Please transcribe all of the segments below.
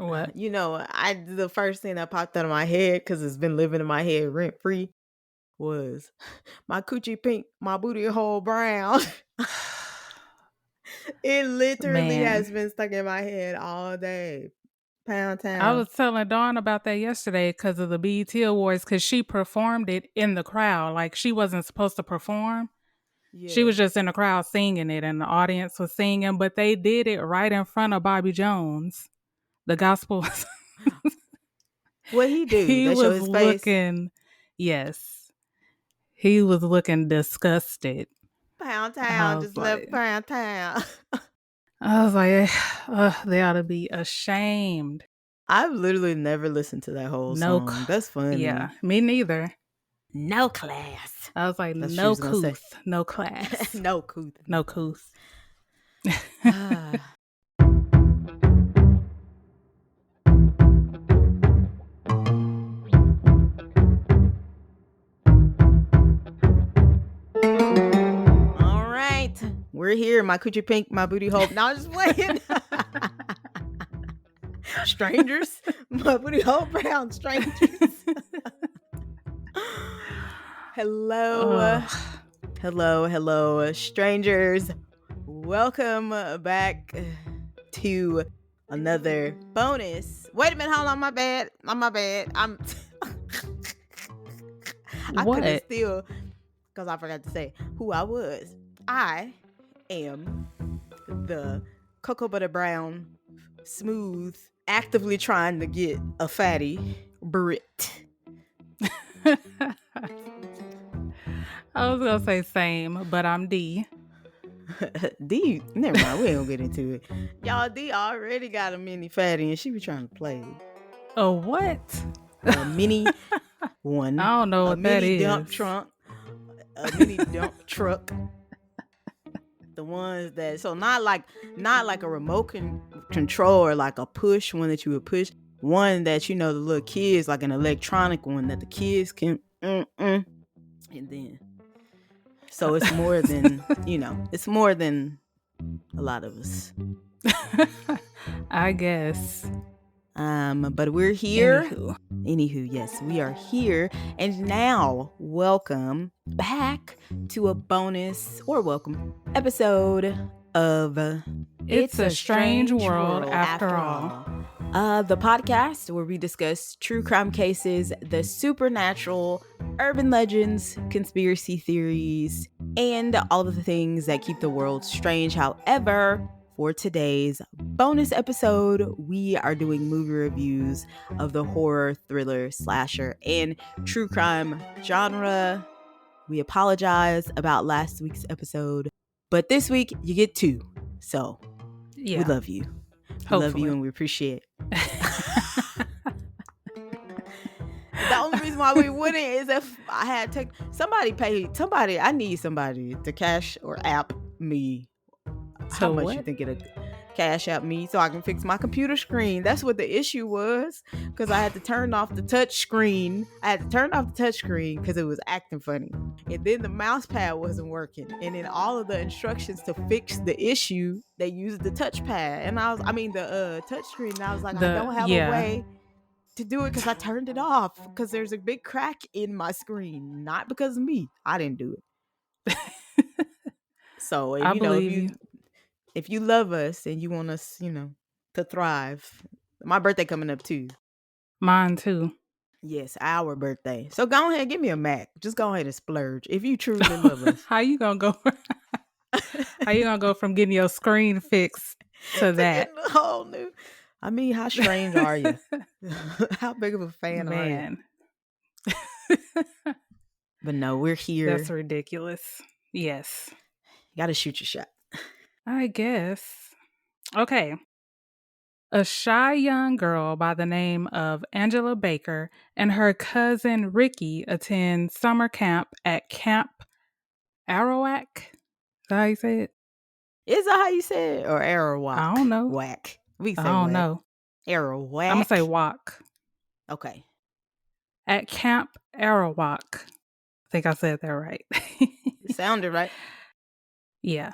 What? The first thing that popped out of my head, because it's been living in my head rent free, was my coochie pink, my booty hole brown. It literally has Man, been stuck in my head all day. Pound I town. was telling Dawn about that yesterday because of the BET Awards, because she performed it in the crowd. Like, she wasn't supposed to perform. She Yeah. was just in the crowd singing it, and the audience was singing, but they did it right in front of Bobby Jones, the gospel. What he do? He They show was his face. looking, yes, he was looking disgusted. Pound I town was just left like, pound town. They ought to be ashamed. I've literally never listened to that whole No, song. That's yeah, funny. me neither. No class. I was like, That's what she no was gonna say. couth, no class, No couth. no couth. Ah. All right. We're here. My coochie pink, my booty hole. Now I'm just playing. Strangers. My booty hole brown. Strangers. Hello. Ugh. Hello, strangers. Welcome back to another bonus. Wait a minute, hold on, my bad. I What? couldn't steal because I forgot to say who I was. I am the cocoa butter brown, smooth, actively trying to get a fatty Brit. I was gonna say same, but I'm D. D, never mind, we ain't gonna get into it. Y'all, D already got a mini fatty and she be trying to play. Oh, what? A mini one. I don't know a what that mini is. dump trunk. A mini dump truck. The ones that, so not like a remote control or like a push one that you would push. One that, the little kids, like an electronic one that the kids can and then, so it's more than it's more than a lot of us. I guess. But we're here. Anywho, Yes, we are here. And now, welcome back to a bonus or welcome episode of It's a Strange World After All. The podcast where we discuss true crime cases, the supernatural, urban legends, conspiracy theories, and all of the things that keep the world strange. However, for today's bonus episode, we are doing movie reviews of the horror, thriller, slasher, and true crime genre. We apologize about last week's episode, but this week you get two. So yeah, we love you. We love you and we appreciate it. The only reason why we wouldn't is if I had to I need somebody to cash or app me. How much you think it'll cash out me so I can fix my computer screen? That's what the issue was, because I had to turn off the touch screen. Because it was acting funny, and then the mouse pad wasn't working, and then all of the instructions to fix the issue, they used the touch pad, and the touch screen, and I was like, I don't have a way to do it because I turned it off because there's a big crack in my screen, not because of me. I didn't do it. So I believe you. If you love us and you want us, to thrive, my birthday coming up too. Mine too. Yes, our birthday. So go ahead and give me a Mac. Just go ahead and splurge if you truly love us. How you gonna go? How you gonna go from getting your screen fixed to that? A whole new. I mean, how strange are you? How big of a fan are you? But no, we're here. That's ridiculous. Yes. You gotta shoot your shot. I guess. Okay. A shy young girl by the name of Angela Baker and her cousin Ricky attend summer camp at Camp Arawak. Is that how you say it? Is that how you say it? Or Arawak? I don't know. Whack. We say I don't know. Arawak. I'm going to say wak. Okay. At Camp Arawak. I think I said that right. It sounded right. Yeah.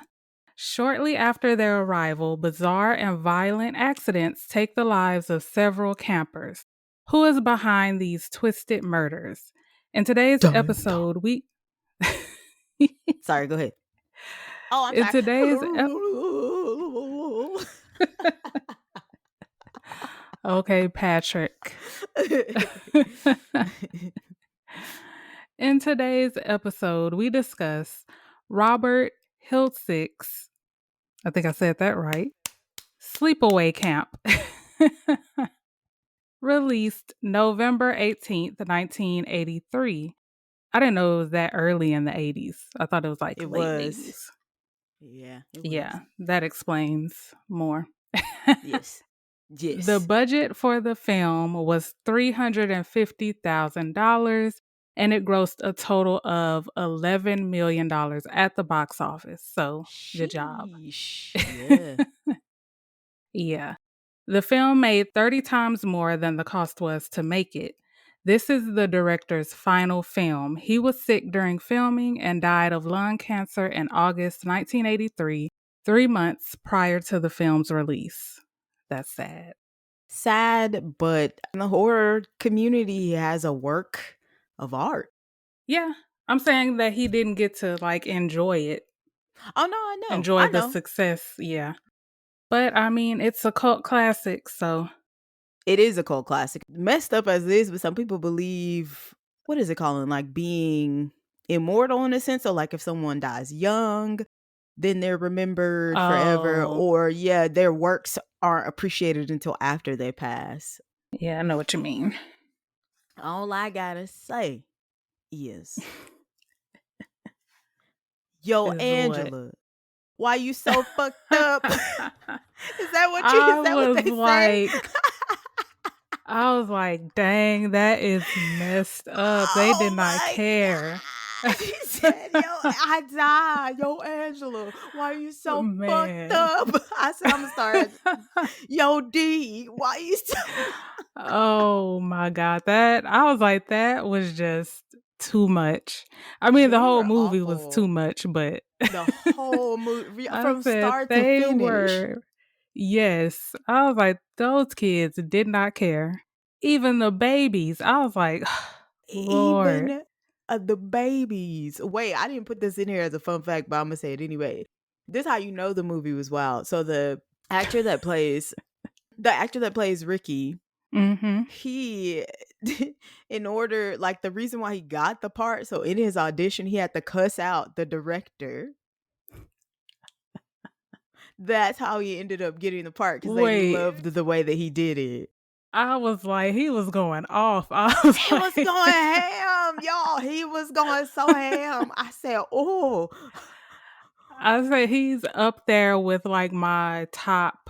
Shortly after their arrival, bizarre and violent accidents take the lives of several campers. Who is behind these twisted murders? In today's Dun, dun. episode, we Sorry, go ahead. Oh, I'm in sorry. today's Okay, Patrick. In today's episode, we discuss Robert Hiltzik's, I think I said that right, Sleepaway Camp. Released November 18th, 1983. I didn't know it was that early in the 80s. I thought it was like It late was. 80s. Yeah, it was. Yeah, that explains more. Yes. Yes. The budget for the film was $350,000 and it grossed a total of $11 million at the box office. So, good job. Yeah. Yeah. The film made 30 times more than the cost was to make it. This is the director's final film. He was sick during filming and died of lung cancer in August 1983, 3 months prior to the film's release. That's sad. Sad, but the horror community has a work of art. Yeah, I'm saying that he didn't get to like enjoy it. Oh no, I know. Enjoy the success, yeah. But I mean, it's a cult classic, so it is a cult classic. Messed up as it is, but some people believe, what is it calling? Like being immortal in a sense. So like if someone dies young, then they're remembered forever. Or their works aren't appreciated until after they pass. Yeah, I know what you mean. All I gotta say is, yo, Angela, what? Why you so fucked up? Is that what you? Is that what they say? I was like, dang, that is messed up. They did not care. She said, yo, I died. Yo, Angela, why are you so fucked up? I said, I'm gonna start. Yo, D, why you so... Oh my God. I was like, that was just too much. I mean, the whole movie was too much, but the whole movie from start to finish. Yes. I was like, those kids did not care. Even the babies. I was like, Lord. Even the babies. Wait, I didn't put this in here as a fun fact, but I'm going to say it anyway. This is how you know the movie was wild. So the actor that plays Ricky, he, in order, like the reason why he got the part, so in his audition, he had to cuss out the director. That's how he ended up getting the part, because they loved the way that he did it. I was like, he was going off. He was going ham, y'all. He was going so ham. I said, oh. I said he's up there with like my top.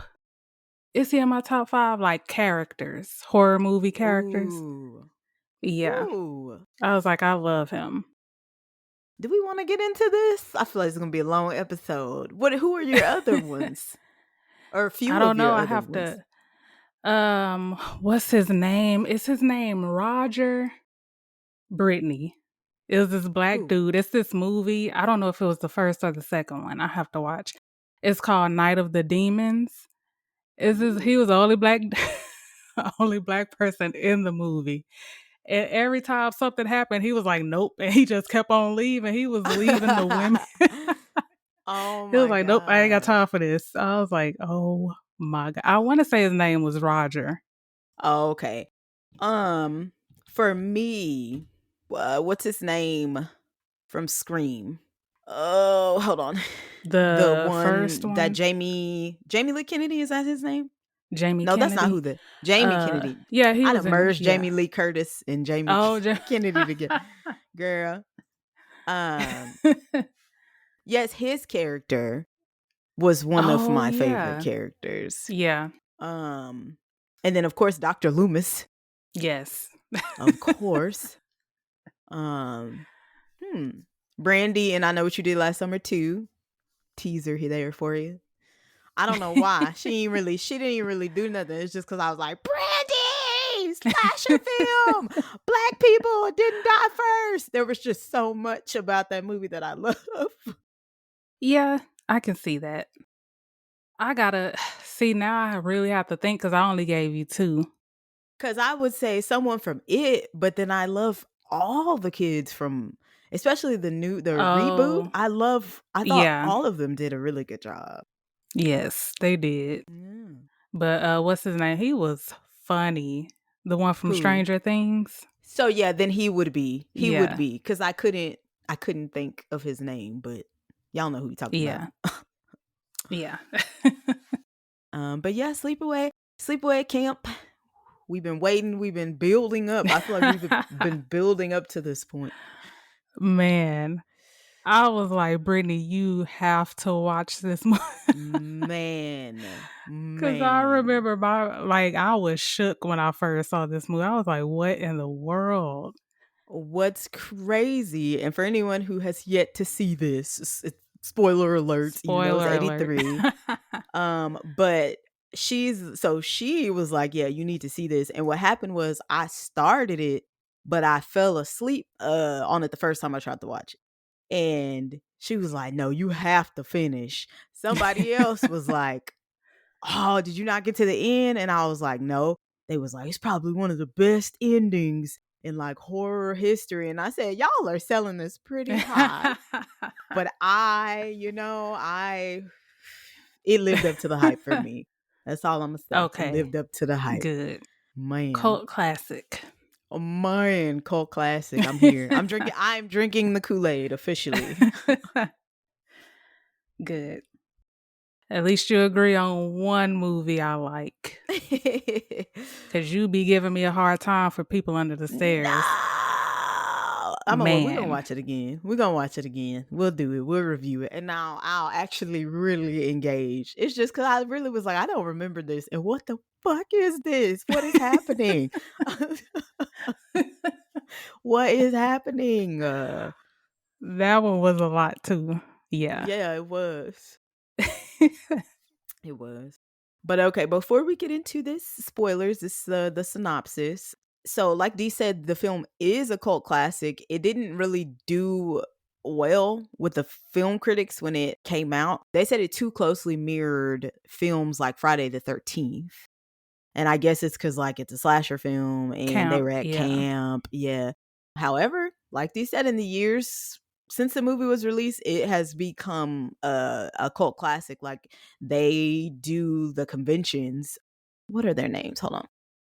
Is he in my top 5 like characters, horror movie characters? Ooh. Yeah. Ooh. I was like, I love him. Do we want to get into this? I feel like it's gonna be a long episode. Who are your other ones? Or a few? I don't know. I have to. What's his name? Is his name Roger? Brittany. It was this black dude. It's this movie. I don't know if it was the first or the second one. I have to watch. It's called Night of the Demons. He was the only black person in the movie. And every time something happened, he was like, nope. And he just kept on leaving. He was leaving the women. Oh my God. He was like, nope, I ain't got time for this. I was like, oh my God. I want to say his name was Roger. Oh, okay. For me, what's his name from Scream? Oh, hold on. The one, first one that Jamie Lee Kennedy, is that his name? Jamie No, Kennedy? That's not who the Jamie Kennedy. Yeah, he was merged Jamie Lee Curtis and Jamie Kennedy together. Girl. Yes, his character was one of my favorite characters. Yeah. And then of course Dr. Loomis. Yes. Of course. Brandy and I Know What You Did Last Summer too. Teaser there for you. I don't know why. She didn't even really do nothing. It's just because I was like, Brandy, slasher film. Black people didn't die first. There was just so much about that movie that I love. Yeah, I can see that. I gotta see now. I really have to think because I only gave you two. Because I would say someone from It, but then I love all the kids from, especially the reboot. Oh, I thought yeah. all of them did a really good job. Yes, they did. Yeah. But what's his name? He was funny. The one from Who? Stranger Things. So yeah, then he would Yeah, be because I couldn't think of his name, but y'all know who you talking about. yeah, yeah. But yeah, sleepaway camp. We've been waiting. We've been building up. I feel like we've been building up to this point. Man, I was like, Brittany, you have to watch this movie. Man, Cause I man. remember I was shook when I first saw this movie. I was like, what in the world? What's crazy, and for anyone who has yet to see this, spoiler alerts, even though it's Spoiler alert. 83. But she was like, yeah, you need to see this. And what happened was I started it, but I fell asleep on it the first time I tried to watch it. And she was like, no, you have to finish. Somebody else was like, oh, did you not get to the end? And I was like, no. They was like, it's probably one of the best endings in like horror history. And I said, y'all are selling this pretty high. But it lived up to the hype for me. That's all I'm gonna say. It Okay, lived up to the hype. good. Man. Cult classic. Oh man, cult classic. I'm here. I'm drinking the Kool-Aid officially. Good. At least you agree on one movie I like. Cause you be giving me a hard time for People Under the Stairs. No. We're gonna Man. watch it again. We're gonna watch it again. We'll do it. We'll review it. And now I'll actually really engage. It's just because I really was like, I don't remember this. And what the fuck is this? What is happening? What is happening? That one was a lot too. Yeah. Yeah, it was. It was. But okay, before we get into this, spoilers, this the synopsis. So, like Dee said, the film is a cult classic. It didn't really do well with the film critics when it came out. They said it too closely mirrored films like Friday the 13th. And I guess it's because like it's a slasher film and they Camp. were at Yeah. camp. Yeah. However, like Dee said, in the years since the movie was released, it has become a cult classic. Like they do the conventions. What are their names? Hold on.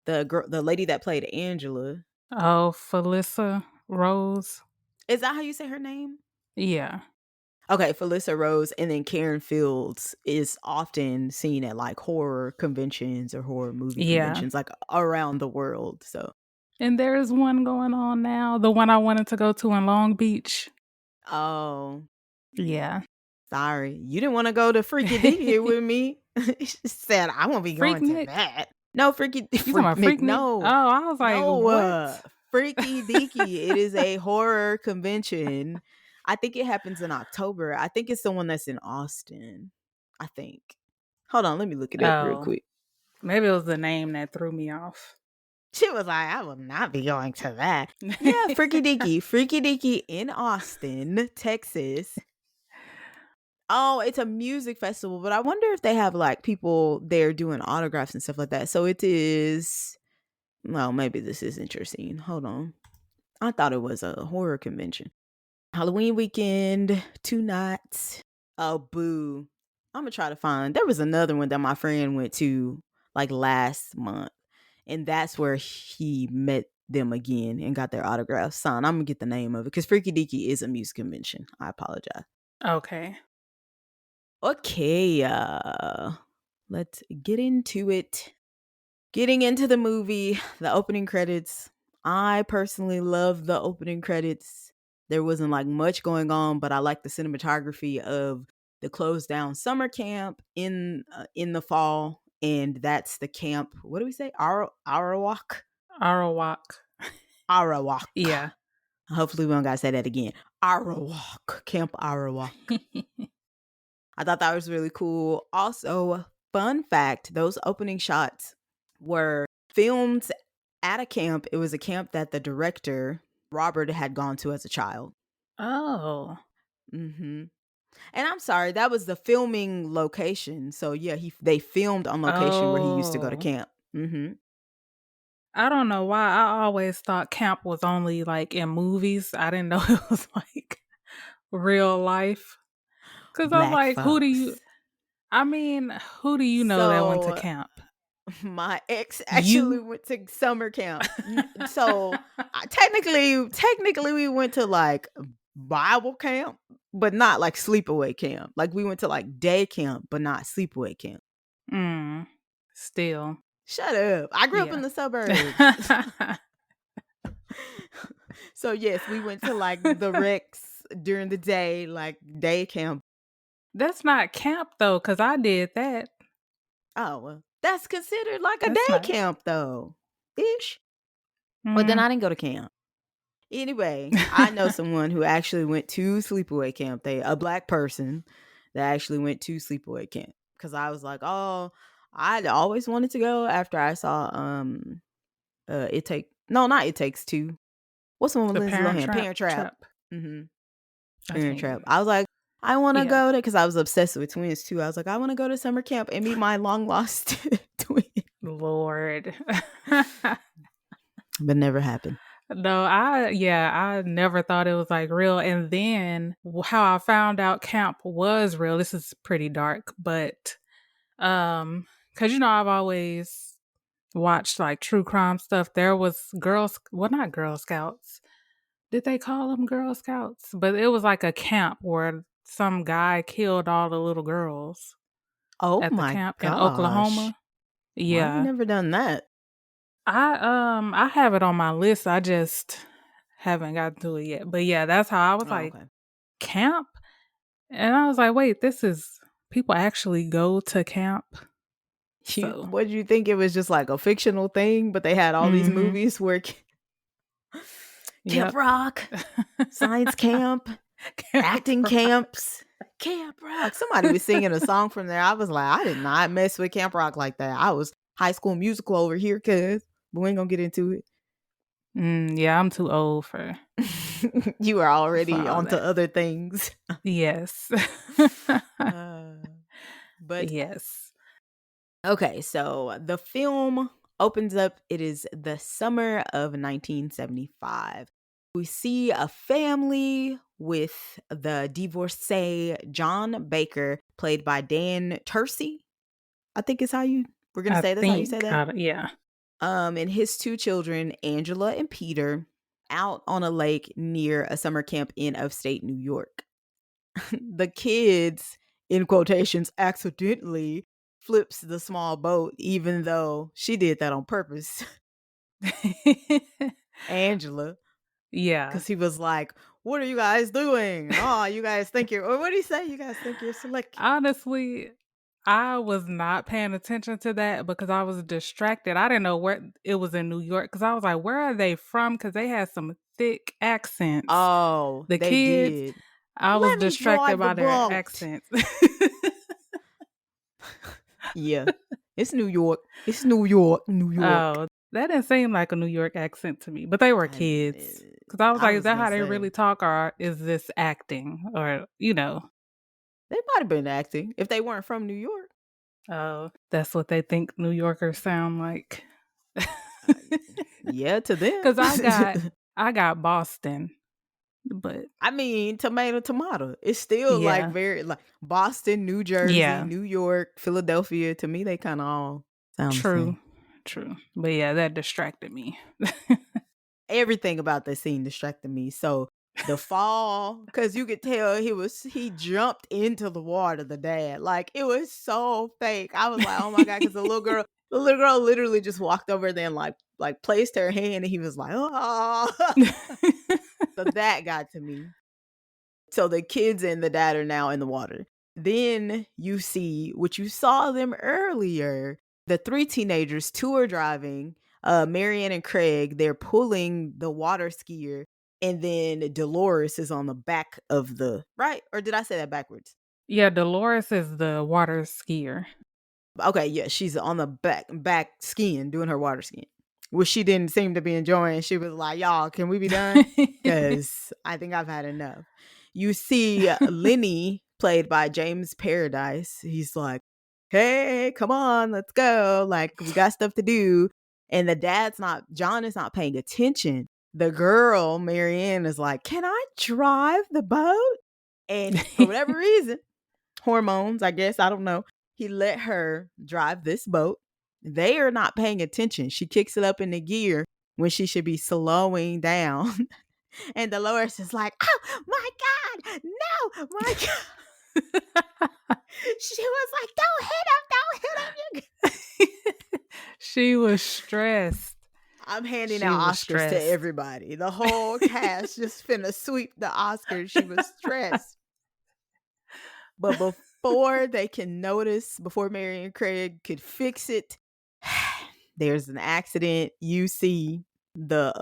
The lady that played Angela. Oh, Felissa Rose. Is that how you say her name? Yeah. Okay, Felissa Rose, and then Karen Fields is often seen at like horror conventions or horror movie Yeah. conventions, like around the world. So, And there's one going on now. The one I wanted to go to in Long Beach. oh, Yeah. sorry, you didn't want to go to Freaky Deaky with me. She said I won't be Freak going to Nick. that. No, You talking Freak about Nick. Freak Nick? Oh, No, I was like, no, what? Freaky Deaky. It is a horror convention. I think it happens in October. I think it's the one that's in Austin. I think. Hold on, let me look it up real Oh, quick. maybe it was the name that threw me off. She was like, I will not be going to that. Yeah, Freaky Deaky in Austin, Texas. Oh, it's a music festival, but I wonder if they have like people there doing autographs and stuff like that. So it is. Well, maybe this is interesting. Hold on. I thought it was a horror convention. Halloween weekend, 2 nights. Oh, boo. I'm gonna try to find. There was another one that my friend went to like last month, and that's where he met them again and got their autographs signed. I'm gonna get the name of it because Freaky Deaky is a music convention. I apologize. Okay. Okay, let's get into it. Getting into the movie, the opening credits. I personally love the opening credits. There wasn't like much going on, but I like the cinematography of the closed down summer camp in the fall, and that's the camp. What do we say? Arawak. Arawak. Arawak. Yeah. Hopefully, we don't gotta say that again. Arawak. Camp Arawak. I thought that was really cool. Also, fun fact: those opening shots were filmed at a camp. It was a camp that the director, Robert, had gone to as a child. Oh. Mm-hmm. And I'm sorry, that was the filming location. So yeah, they filmed on location where he used to go to Oh. camp. Mm-hmm. I don't know why. I always thought camp was only like in movies. I didn't know it was like real life. Cause I'm Black like, folks. who do you know that went to So camp? my ex actually You? went to summer camp. So technically, we went to like Bible camp, but not like sleepaway camp. Like we went to like day camp, but not sleepaway camp. Mm, still. Shut up! I grew up Yeah. in the suburbs. So yes, we went to like the Rex during the day, like day camp. That's not camp though, cause I did that. Oh well, that's considered like a That's day not. camp though, ish. But then Mm. I didn't go to camp. Anyway, I know someone who actually went to sleepaway camp. A black person that actually went to sleepaway camp. Because I was like, oh, I'd always wanted to go after I saw not It Takes Two. What's the one with The Lindsay Parent Lohan? Trap. Parent Trap. Trap. Mm-hmm. I Parent think. Trap. I was like, I want to Yeah. go to, because I was obsessed with twins too. I was like, I want to go to summer camp and meet my long lost twin. Lord. But never happened. No, I never thought it was like real. And then how I found out camp was real. This is pretty dark, but cuz I've always watched like true crime stuff. There was not Girl Scouts. Did they call them Girl Scouts? But it was like a camp where some guy killed all the little girls Oh at the my camp in gosh. Oklahoma. Why I Yeah. never done that? I have it on my list. I just haven't gotten to it yet. But yeah, that's how I was Oh, like, okay. camp? And I was like, wait, this is people actually go to camp? So, What did you think? It was just like a fictional thing, but they had all these mm-hmm. movies where Camp Yep. Rock, science camp, acting camps, Camp Rock. Somebody was singing a song from there. I was like, I did not mess with Camp Rock like that. I was High School Musical over here, cuz. But we ain't gonna get into it. Yeah, I'm too old for You are already all onto that. other things. Yes. But yes. okay, so the film opens up. It is the summer of 1975. We see a family with the divorcee John Baker, played by Dan Tersey. I think is how we're gonna I say that's how you say think, that. yeah. And his two children, Angela and Peter, out on a lake near a summer camp in upstate New York. The kids, in quotations, accidentally flips the small boat, even though she did that on purpose. Angela. Yeah. Because he was like, what are you guys doing? Oh, you guys think or what did he say? You guys think you're slick. Honestly, I was not paying attention to that because I was distracted. I didn't know where it was in New York because I was like, where are they from? Because they had some thick accents. Oh, The they kids, did. I was Let me distracted drive the by their boat. accents. Yeah. It's New York. It's New York. New York. Oh, that didn't seem like a New York accent to me, but they were kids. Because I was I like, is was that gonna how they say really talk or is this acting? Or, they might have been acting if they weren't from New York. oh, that's what they think New Yorkers sound like. Yeah, to them. Because I got Boston, but I mean, tomato. It's still like yeah, very like Boston, New Jersey, yeah, New York, Philadelphia. To me, they kind of all sound the true, same. true. But yeah, that distracted me. Everything about that scene distracted me. So the fall, because you could tell he jumped into the water, the dad. Like it was so fake. I was like, oh my God, because the little girl literally just walked over there and like placed her hand and he was like, oh. So that got to me. So the kids and the dad are now in the water. Then you see what you saw them earlier. The three teenagers, two are driving. Marianne and Craig, they're pulling the water skier. And then Dolores is on the back of right? Or did I say that backwards? Yeah, Dolores is the water skier. Okay, yeah, she's on the back skiing, doing her water skiing. Which she didn't seem to be enjoying. She was like, y'all, can we be done? Because I think I've had enough. You see Lenny, played by James Paradise. He's like, hey, come on, let's go. Like, we got stuff to do. And John is not paying attention. The girl, Marianne, is like, can I drive the boat? And for whatever reason, hormones, I guess, I don't know, he let her drive this boat. They are not paying attention. She kicks it up into gear when she should be slowing down. And Dolores is like, oh my God, no, my God. She was like, don't hit him. She was stressed. I'm handing out Oscars to everybody. The whole cast just finna sweep the Oscars. She was stressed. But before they can notice, before Mary and Craig could fix it, there's an accident. You see the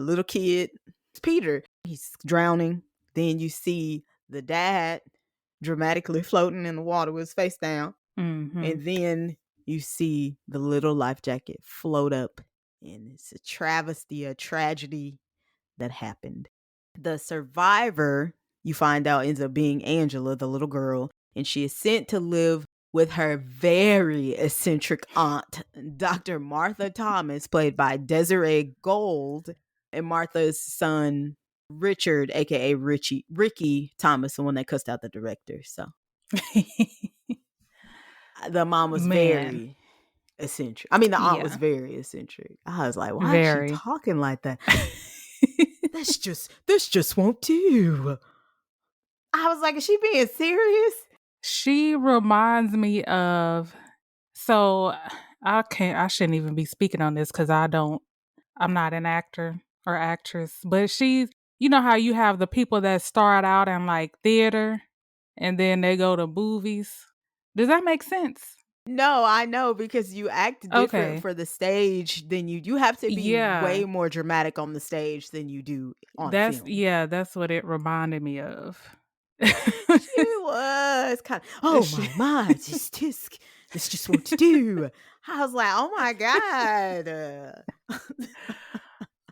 little kid, Peter, he's drowning. Then you see the dad dramatically floating in the water with his face down. Mm-hmm. And then you see the little life jacket float up. And it's a travesty, a tragedy that happened. The survivor, you find out, ends up being Angela, the little girl. And she is sent to live with her very eccentric aunt, Dr. Martha Thomas, played by Desiree Gold, and Martha's son, Richard, aka Ricky Thomas, the one that cussed out the director. So the mom was very eccentric. I mean, the aunt was very eccentric. I was like, why is she talking like that? This just won't do. I was like, is she being serious? She reminds me of, so I shouldn't even be speaking on this because I'm not an actor or actress, but she's, you know how you have the people that start out in like theater and then they go to movies. Does that make sense? No, I know, because you act different for the stage than you have to be way more dramatic on the stage than you do on film. Yeah, that's what it reminded me of. She was kind of, oh my, this just what to do. I was like, oh my God.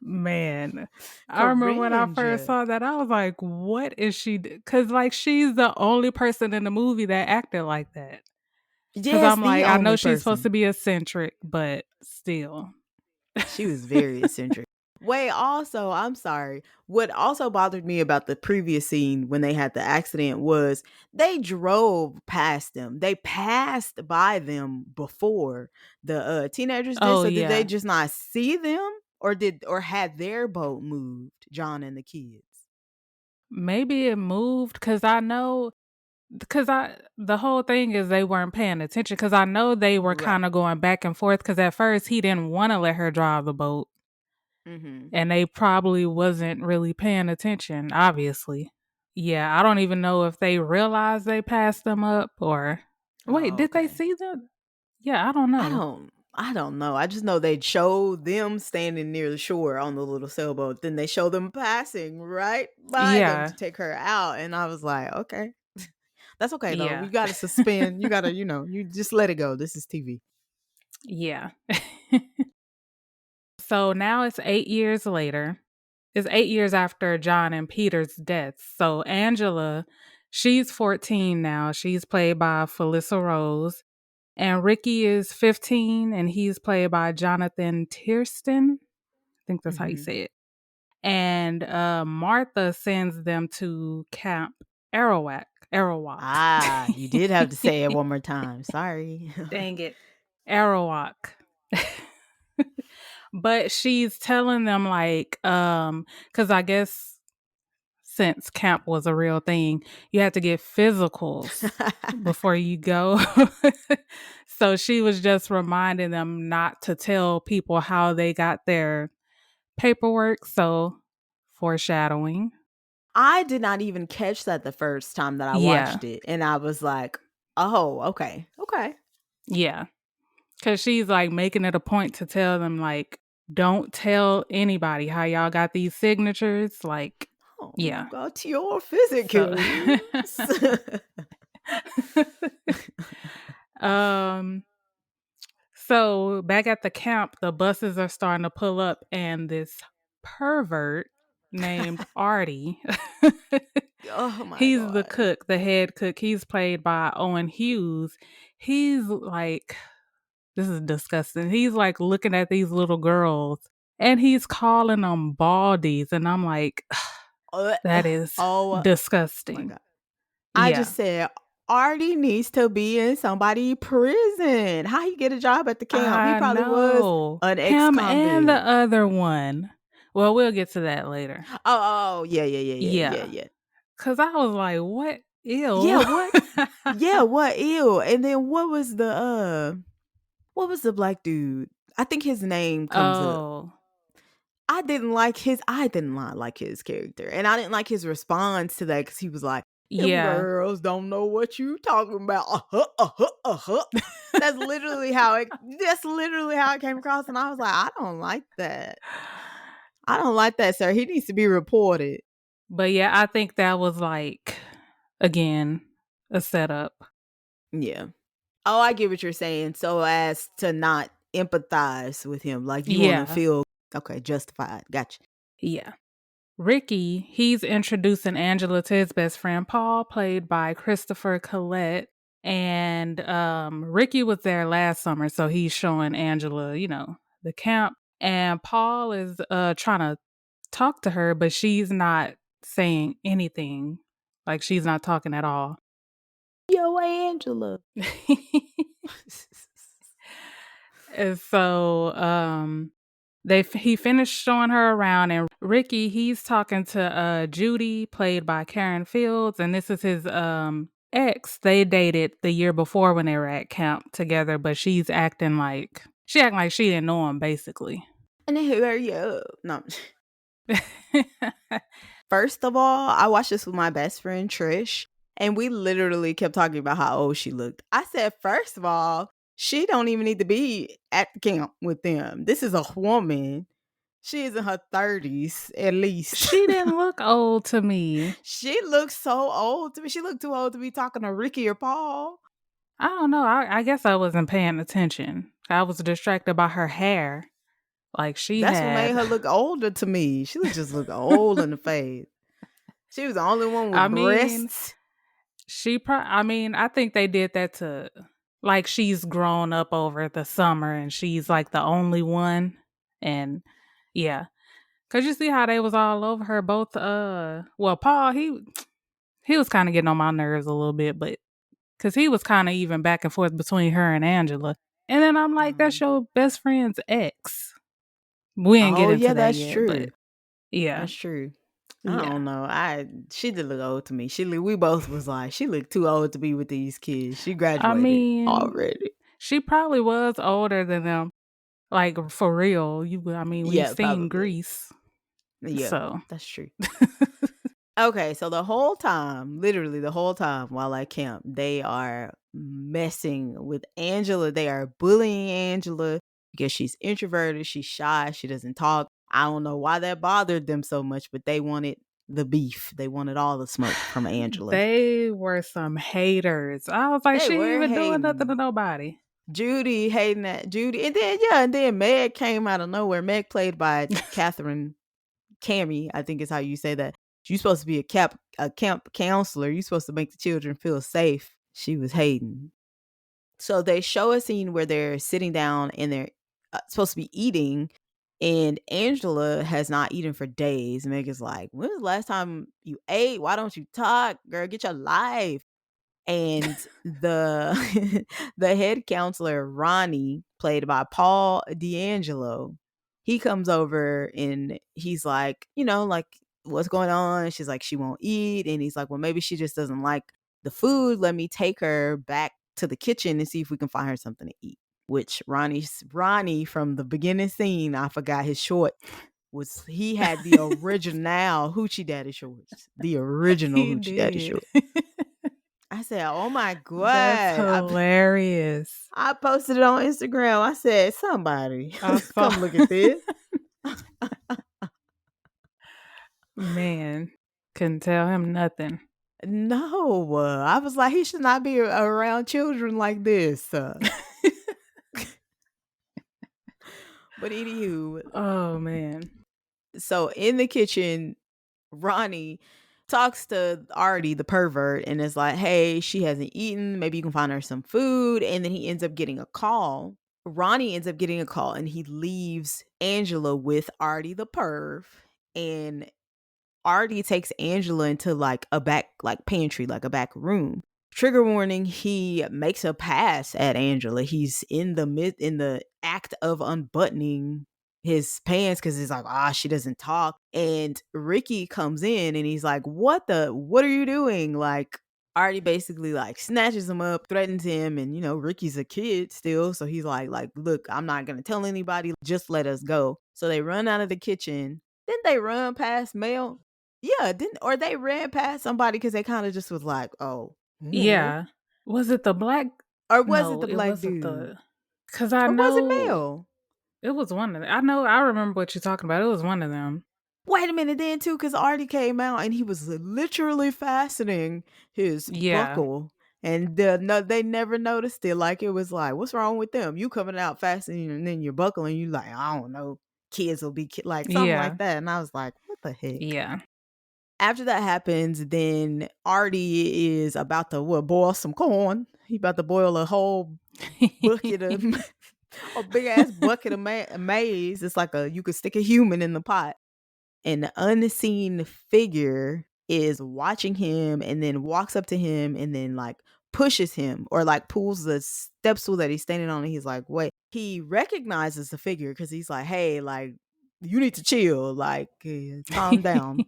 Man, I remember when I first saw that, I was like, what is she? Because like she's the only person in the movie that acted like that. Because I'm like, I know she's supposed to be eccentric, but still. She was very eccentric. Wait, also, I'm sorry. What also bothered me about the previous scene when they had the accident was they drove past them. They passed by them before the teenagers did. Did they just not see them? Or had their boat moved, John and the kids? Maybe it moved, because I know, the whole thing is they weren't paying attention, because I know they were kind of going back and forth, because at first he didn't want to let her drive the boat. Mm-hmm. And they probably wasn't really paying attention, obviously. Yeah, I don't even know if they realized they passed them up or... Wait, did they see them? Yeah, I don't know. I don't know. I just know they'd show them standing near the shore on the little sailboat. Then they show them passing right by them to take her out. And I was like, okay. That's okay, though. You got to suspend. You got to, you just let it go. This is TV. Yeah. So now it's 8 years later. It's 8 years after John and Peter's deaths. So Angela, she's 14 now. She's played by Felissa Rose. And Ricky is 15, and he's played by Jonathan Tiersten. I think that's how you say it. And Martha sends them to Camp Arawak. Ah, you did have to say it one more time. Sorry. Dang it. Arawak. But she's telling them, like, because I guess since camp was a real thing, you had to get physicals before you go. So she was just reminding them not to tell people how they got their paperwork. So foreshadowing. I did not even catch that the first time that I watched it. And I was like, oh, okay. Okay. Yeah. Because she's like making it a point to tell them, like, don't tell anybody how y'all got these signatures. Like, got your physicals. So back at the camp, the buses are starting to pull up, and this pervert named Artie. Oh my He's the God. cook, the head cook. He's played by Owen Hughes. He's like, this is disgusting. He's like looking at these little girls and he's calling them baldies. And I'm like, that is Oh my disgusting. God. I Yeah. just said Artie needs to be in somebody prison. How he get a job at the camp? He I probably was know. an Him and the ex-convict. other one. Well, we'll get to that later. Oh, yeah, yeah, yeah, yeah, yeah, Yeah. yeah. Cause I was like, what? Yeah, Ew. what? Yeah, what? Ew. And then what was the black dude? I think his name comes up. Oh. I did not like his character. And I didn't like his response to that because he was like, them Yeah. girls don't know what you talking about. That's literally how it came across. And I was like, I don't like that. I don't like that, sir. He needs to be reported. But yeah, I think that was like, again, a setup. Yeah. Oh, I get what you're saying. So as to not empathize with him. Like you want to Yeah. feel okay, justified. Gotcha. Yeah. Ricky, he's introducing Angela to his best friend Paul, played by Christopher Collette. And Ricky was there last summer, so he's showing Angela, the camp. And Paul is trying to talk to her, but she's not saying anything. Like she's not talking at all. Yo, Angela. And so he finished showing her around, and Ricky, he's talking to Judy, played by Karen Fields, and this is his ex. They dated the year before when they were at camp together, but she's acting like she didn't know him, basically. And then who are you? No. First of all, I watched this with my best friend Trish, and we literally kept talking about how old she looked. I said, first of all, she don't even need to be at the camp with them. This is a woman. She is in her 30s at least. She didn't look old to me. She looks so old to me. She looked too old to be talking to Ricky or Paul. I don't know. I guess I wasn't paying attention. I was distracted by her hair. Like That's what made her look older to me. She just looked old in the face. She was the only one with breasts. I think they did that to, like, she's grown up over the summer and she's like the only one. And yeah. Cause you see how they was all over her both, Paul, he was kind of getting on my nerves a little bit, but cause he was kind of even back and forth between her and Angela. And then I'm like, that's your best friend's ex. We didn't get Oh, into yeah, that that's yet, true. but yeah. That's true. I Yeah. don't know. She did look old to me. We both was like, she looked too old to be with these kids. She graduated already. She probably was older than them. Like, for real. We've seen probably. Grease. Yeah, So. that's true. Okay, so the whole time, literally the whole time while at camp, they are messing with Angela. They are bullying Angela because she's introverted, she's shy, she doesn't talk. I don't know why that bothered them so much, but they wanted the beef. They wanted all the smoke from Angela. They were some haters. I was like, she ain't even doing nothing to nobody. Judy hating that. Judy. And then Meg came out of nowhere. Meg, played by Cammy, I think is how you say that. You're supposed to be a camp counselor. You're supposed to make the children feel safe. She was hating. So they show a scene where they're sitting down and they're supposed to be eating, and Angela has not eaten for days. Meg is like, when was the last time you ate? Why don't you talk? Girl, get your life. And the the head counselor, Ronnie, played by Paul D'Angelo, he comes over and he's like, like, what's going on? She's like, she won't eat. And he's like, well, maybe she just doesn't like the food. Let me take her back to the kitchen and see if we can find her something to eat. Which Ronnie from the beginning scene, I forgot his short, he had the original Hoochie Daddy shorts. The original Hoochie Daddy shorts. I said, oh my God. That's hilarious. I posted it on Instagram. I said, somebody, come look at this. Man, couldn't tell him nothing. No, I was like, he should not be around children like this. But anywho. Oh, man. So in the kitchen, Ronnie talks to Artie, the pervert, and is like, hey, she hasn't eaten. Maybe you can find her some food. And then he ends up getting a call. Ronnie ends up getting a call, and he leaves Angela with Artie, the perv. And Artie takes Angela into like a back, like pantry, like a back room. Trigger warning, he makes a pass at Angela. He's in the act of unbuttoning his pants because he's like, she doesn't talk. And Ricky comes in and he's like, what are you doing? Like, Artie basically like snatches him up, threatens him, and Ricky's a kid still, so he's like, look, I'm not gonna tell anybody, just let us go. So they run out of the kitchen. Didn't they run past Mel? Yeah, or they ran past somebody because they kind of just was like, oh. Yeah. Was it the black? Or was it No, the it black wasn't dude? because I Or was it know Mel? it was one of them. I remember what you're talking about. It was one of them. Wait a minute then too, because Artie came out and he was literally fastening his buckle. And they never noticed it. Like, it was like, what's wrong with them? You coming out fastening and then you're buckling. You like, I don't know. Kids will be like something like that. And I was like, what the heck? Yeah. After that happens, then Artie is about to boil some corn. He about to boil a whole bucket of a big ass bucket of maize. It's like you could stick a human in the pot. An unseen figure is watching him and then walks up to him and then like pushes him or like pulls the step stool that he's standing on, and he's like, wait. He recognizes the figure because he's like, hey, like, you need to chill, like, calm down.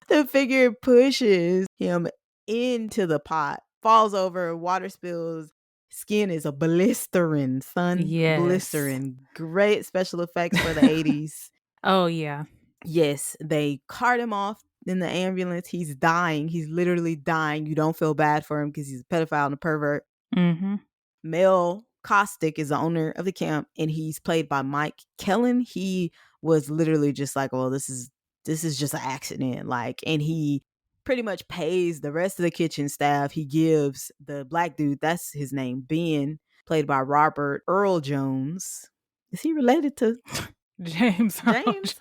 The figure pushes him into the pot, falls over, water spills. Skin is a blistering, son. Yes. Blistering. Great special effects for the 80s. Oh, yeah. Yes, they cart him off in the ambulance. He's dying. He's literally dying. You don't feel bad for him because he's a pedophile and a pervert. Mm-hmm. Mel Kostick is the owner of the camp, and he's played by Mike Kellen. He was literally just like, well, this is just an accident. Like, and he pretty much pays the rest of the kitchen staff. He gives the black dude, that's his name, Ben, played by Robert Earl Jones. Is he related to James Earl Jones?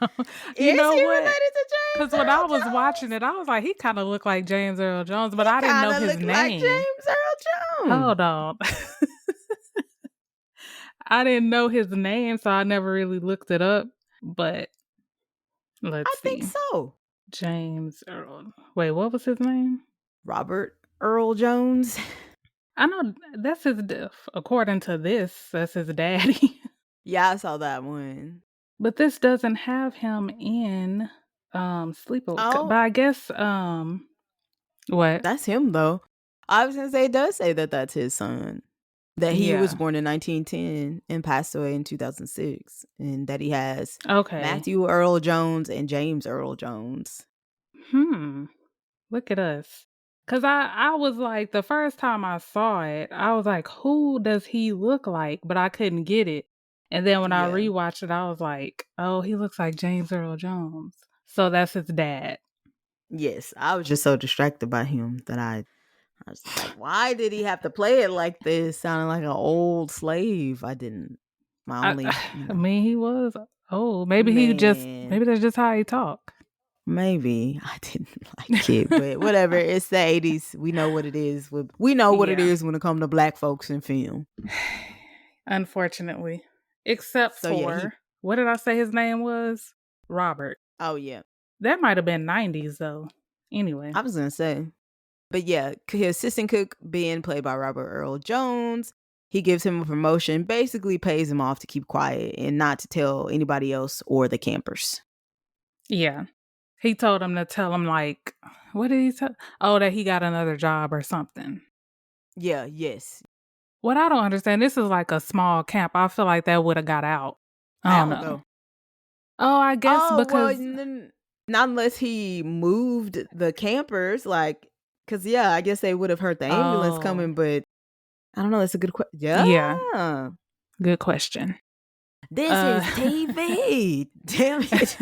You know what? Related to James? Because when I was watching it, I was like, he kind of looked like James Earl Jones, but I didn't know his name. Like James Earl Jones. Hold on. I didn't know his name, so I never really looked it up. But let's see. I think so. James Earl. Wait, what was his name? Robert Earl Jones. I know that's his, according to this, that's his daddy. Yeah, I saw that one. But this doesn't have him in Sleepaway. Oh. But I guess what? That's him though. I was gonna say, it does say that that's his son. That he was born in 1910 and passed away in 2006, and that he has Matthew Earl Jones and James Earl Jones. Look at us. Because I was like, the first time I saw it, I was like, who does he look like? But I couldn't get it. And then when I rewatched it, I was like, oh, he looks like James Earl Jones. So that's his dad. Yes, I was just so distracted by him that I was like, why did he have to play it like this? Sounding like an old slave. I didn't. I mean, he was old. Maybe maybe that's just how he talk. Maybe. I didn't like it, but whatever. It's the 80s. We know what it is. We know what it is when it comes to black folks in film. Unfortunately. Except for, what did I say his name was? Robert. Oh, yeah. That might have been 90s, though. Anyway. I was going to say. But yeah, his assistant cook, Ben, played by Robert Earl Jones, he gives him a promotion, basically pays him off to keep quiet and not to tell anybody else or the campers. Yeah. He told him to tell him, like, what did he tell? Oh, that he got another job or something. Yeah, yes. What I don't understand, this is like a small camp. I feel like that would have got out. I don't know. Oh, I guess because... Well, not unless he moved the campers, like, because, yeah, I guess they would have heard the ambulance coming, but I don't know. That's a good question. Yeah. Good question. This is TV. Damn it.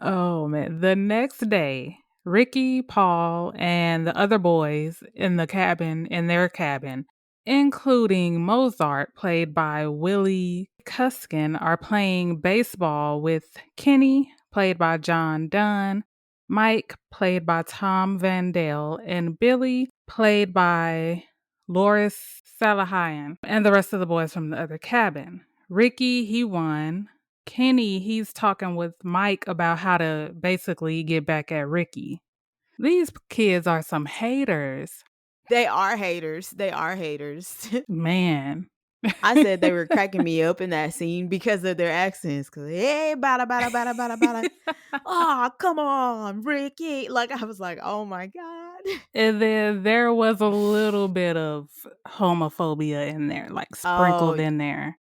Oh, man. The next day, Ricky, Paul, and the other boys in their cabin, including Mozart, played by Willie Cuskin, are playing baseball with Kenny, played by John Dunn, Mike, played by Tom Vandell, and Billy, played by Loris Salahian, and the rest of the boys from the other cabin. Ricky, he won. Kenny, he's talking with Mike about how to basically get back at Ricky. These kids are some haters. They are haters. They are haters. Man. I said they were cracking me up in that scene because of their accents. Cause hey, bada bada bada bada bada. Oh, come on, Ricky! Like I was like, oh my god. And then there was a little bit of homophobia in there, like sprinkled Oh in there.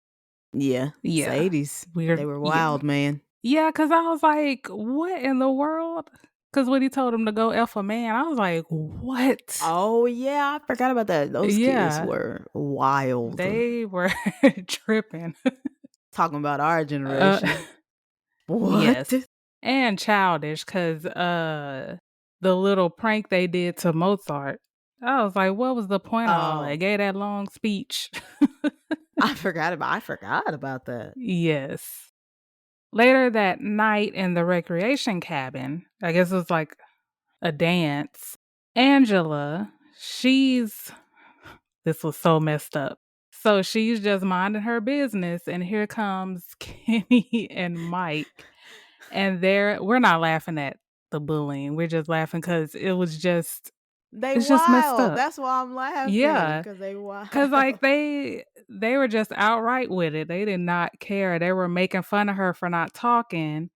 yeah, Yeah, Sadies. weird. They were Yeah, wild, man. yeah. Because I was like, what in the world? Because when he told him to go F a man, I was like, what? Oh yeah, I forgot about that. Those kids Yeah, were wild. they were tripping. Talking about our Uh, generation. yes, What? and childish. Because the little prank they did to Mozart, I was like, what was the point of all that? Oh, Gave that long speech. I forgot about that. Yes. Later that night in the recreation cabin, I guess it was like a dance, Angela, this was so messed up. So she's just minding her business, and here comes Kenny and Mike. And we're not laughing at the bullying. We're just laughing because They it's just messed wild. up. That's why I'm laughing Yeah. because they Cause like wild. they were just outright with it. They did not care. They were making fun of her for not talking.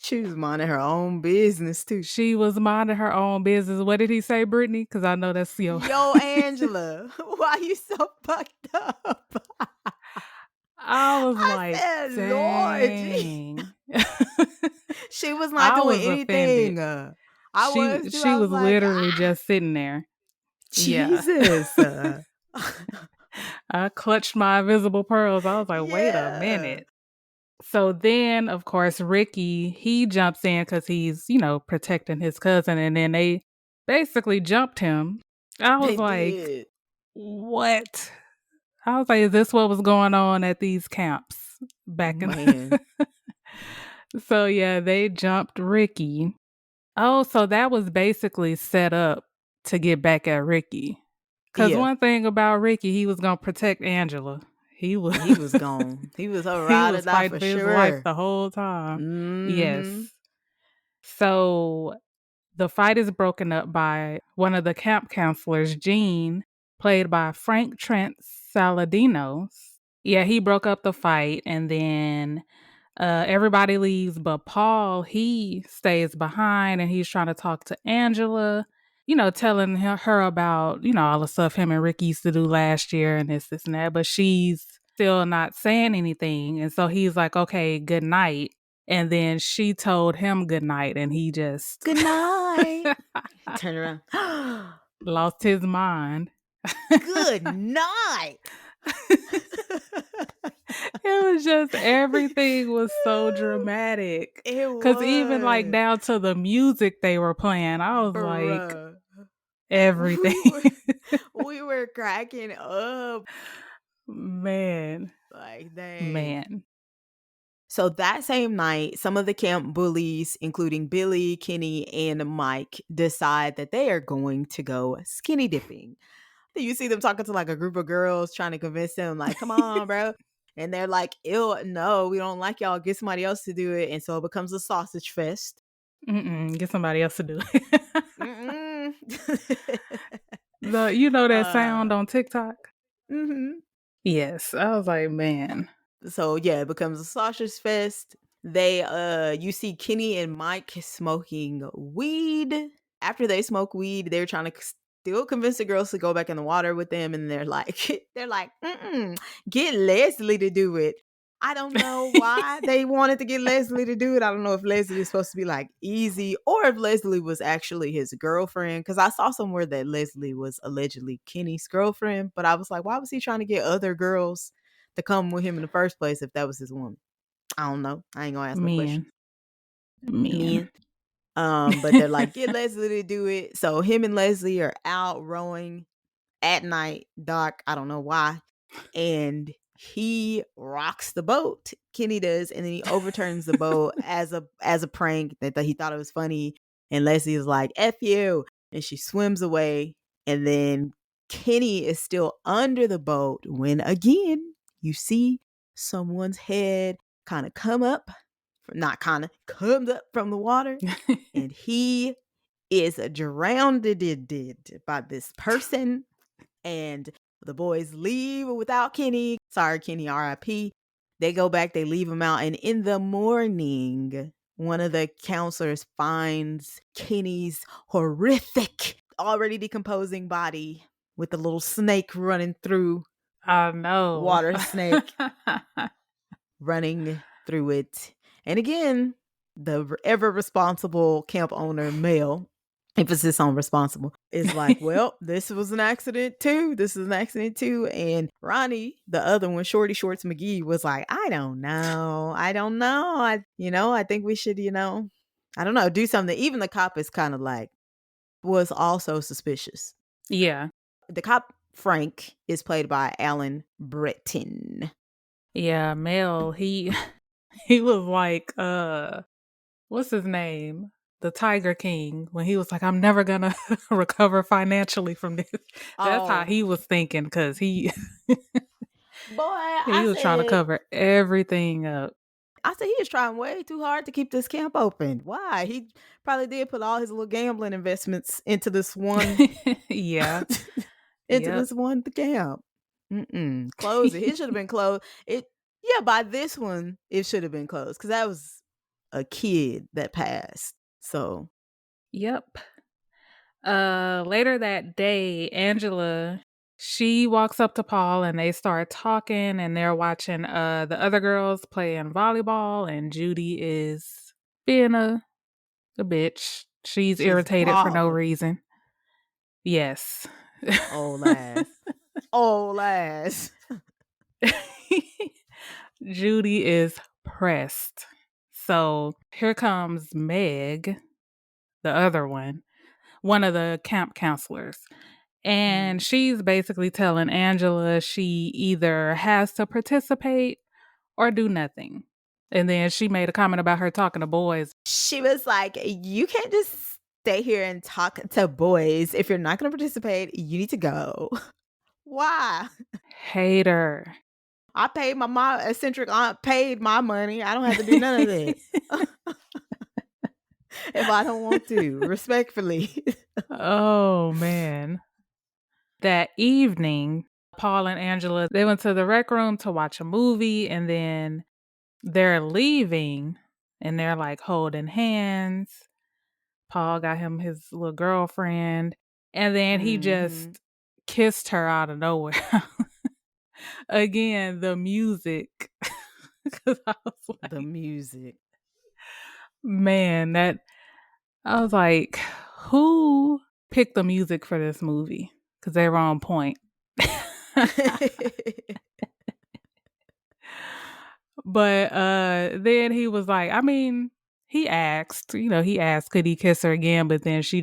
She was minding her own business too. She was minding her own business. What did he say, Brittany? Because I know that's your. Yo, Angela, why you so fucked up? I was I like, said, Lord, dang. she was not I doing was offended. anything. I was too. She I was was like, literally just sitting there. Yeah. Jesus. I clutched my invisible pearls. I was like, wait a Yeah. minute. So then, of course, Ricky, he jumps in because he's, protecting his cousin. And then they basically jumped him. I was They like, did. what? I was like, is this what was going on at these camps back in? Man. So yeah, they jumped Ricky. Oh, so that was basically set up to get back at Ricky. Because Yeah. one thing about Ricky, he was going to protect Angela. He was gone. He was a he ride or was die fighting for for his life sure. the whole time. Yes. Mm-hmm. So the fight is broken up by one of the camp counselors, Gene, played by Frank Trent Saladinos. Yeah, he broke up the fight, and then everybody leaves, but Paul, he stays behind, and he's trying to talk to Angela, telling her about, all the stuff him and Rick used to do last year and this and that, but she's still not saying anything. And so he's like, okay, good night. And then she told him good night, and he just Good night. Turn around. lost his mind. Good night. It was just everything was so dramatic. It Because even like was. down to the music they were playing, I was like, Bruh. everything. We were cracking up. Man. Like, dang. Man. So that same night, some of the camp bullies, including Billy, Kenny, and Mike, decide that they are going to go skinny dipping. You see them talking to like a group of girls trying to convince them, like, come on, bro. And they're like, ew, no, we don't like y'all. Get somebody else to do it. And so it becomes a sausage fest. Get somebody else to do it. Mm-mm. That sound on TikTok? Mm-hmm. Yes. I was like, man. So yeah, it becomes a sausage fest. You see Kenny and Mike smoking weed. After they smoke weed, they're trying to still convince the girls to go back in the water with them, and they're like, get Leslie to do it. I don't know why they wanted to get Leslie to do it. I don't know if Leslie is supposed to be like easy or if Leslie was actually his girlfriend. Because I saw somewhere that Leslie was allegedly Kenny's girlfriend, but I was like, why was he trying to get other girls to come with him in the first place if that was his woman? I don't know. I ain't gonna ask no questions. Men. But they're like, get Leslie to do it. So him and Leslie are out rowing at night, dark. I don't know why. And he rocks the boat. Kenny does, and then he overturns the boat as a prank that he thought it was funny. And Leslie is like, "F you," and she swims away. And then Kenny is still under the boat when again you see someone's head kind of come up, comes up from the water, and he is drowned by this person. And the boys leave without Kenny. Sorry, Kenny, R.I.P. They go back, they leave him out. And in the morning, one of the counselors finds Kenny's horrific, already decomposing body with a little snake running through. I know. Water snake running through it. And again, the ever responsible camp owner, male, emphasis on responsible, is like, well, this was an accident too. And Ronnie, the other one, Shorty Shorts McGee, was like, I don't know. I think we should, I don't know, do something. Even the cop is kind of like, was also suspicious. Yeah. The cop, Frank, is played by Alan Britton. Yeah, Mel, he was like, what's his name? The Tiger King, when he was like, I'm never gonna recover financially from this. That's how he was thinking, because he was trying to cover everything up. I said he was trying way too hard to keep this camp open. Why? He probably did put all his little gambling investments into this one. Yeah. This one camp. Close it. It should have been closed. By this one, it should have been closed, because that was a kid that passed. So, yep. Later that day, Angela, she walks up to Paul and they start talking, and they're watching the other girls playing volleyball, and Judy is being a bitch. She's irritated for no reason. Yes. Old ass. Judy is pressed. So here comes Meg, the other one of the camp counselors. And she's basically telling Angela she either has to participate or do nothing. And then she made a comment about her talking to boys. She was like, you can't just stay here and talk to boys. If you're not going to participate, you need to go. Why? Hater. I paid my eccentric aunt paid my money. I don't have to do none of this. If I don't want to, respectfully. Oh, man. That evening, Paul and Angela, they went to the rec room to watch a movie, and then they're leaving and they're like holding hands. Paul got him his little girlfriend, and then he just kissed her out of nowhere. Again, the music. I was like, the music. Man, I was like, who picked the music for this movie? Because they were on point. But then he was like, he asked, could he kiss her again? But then she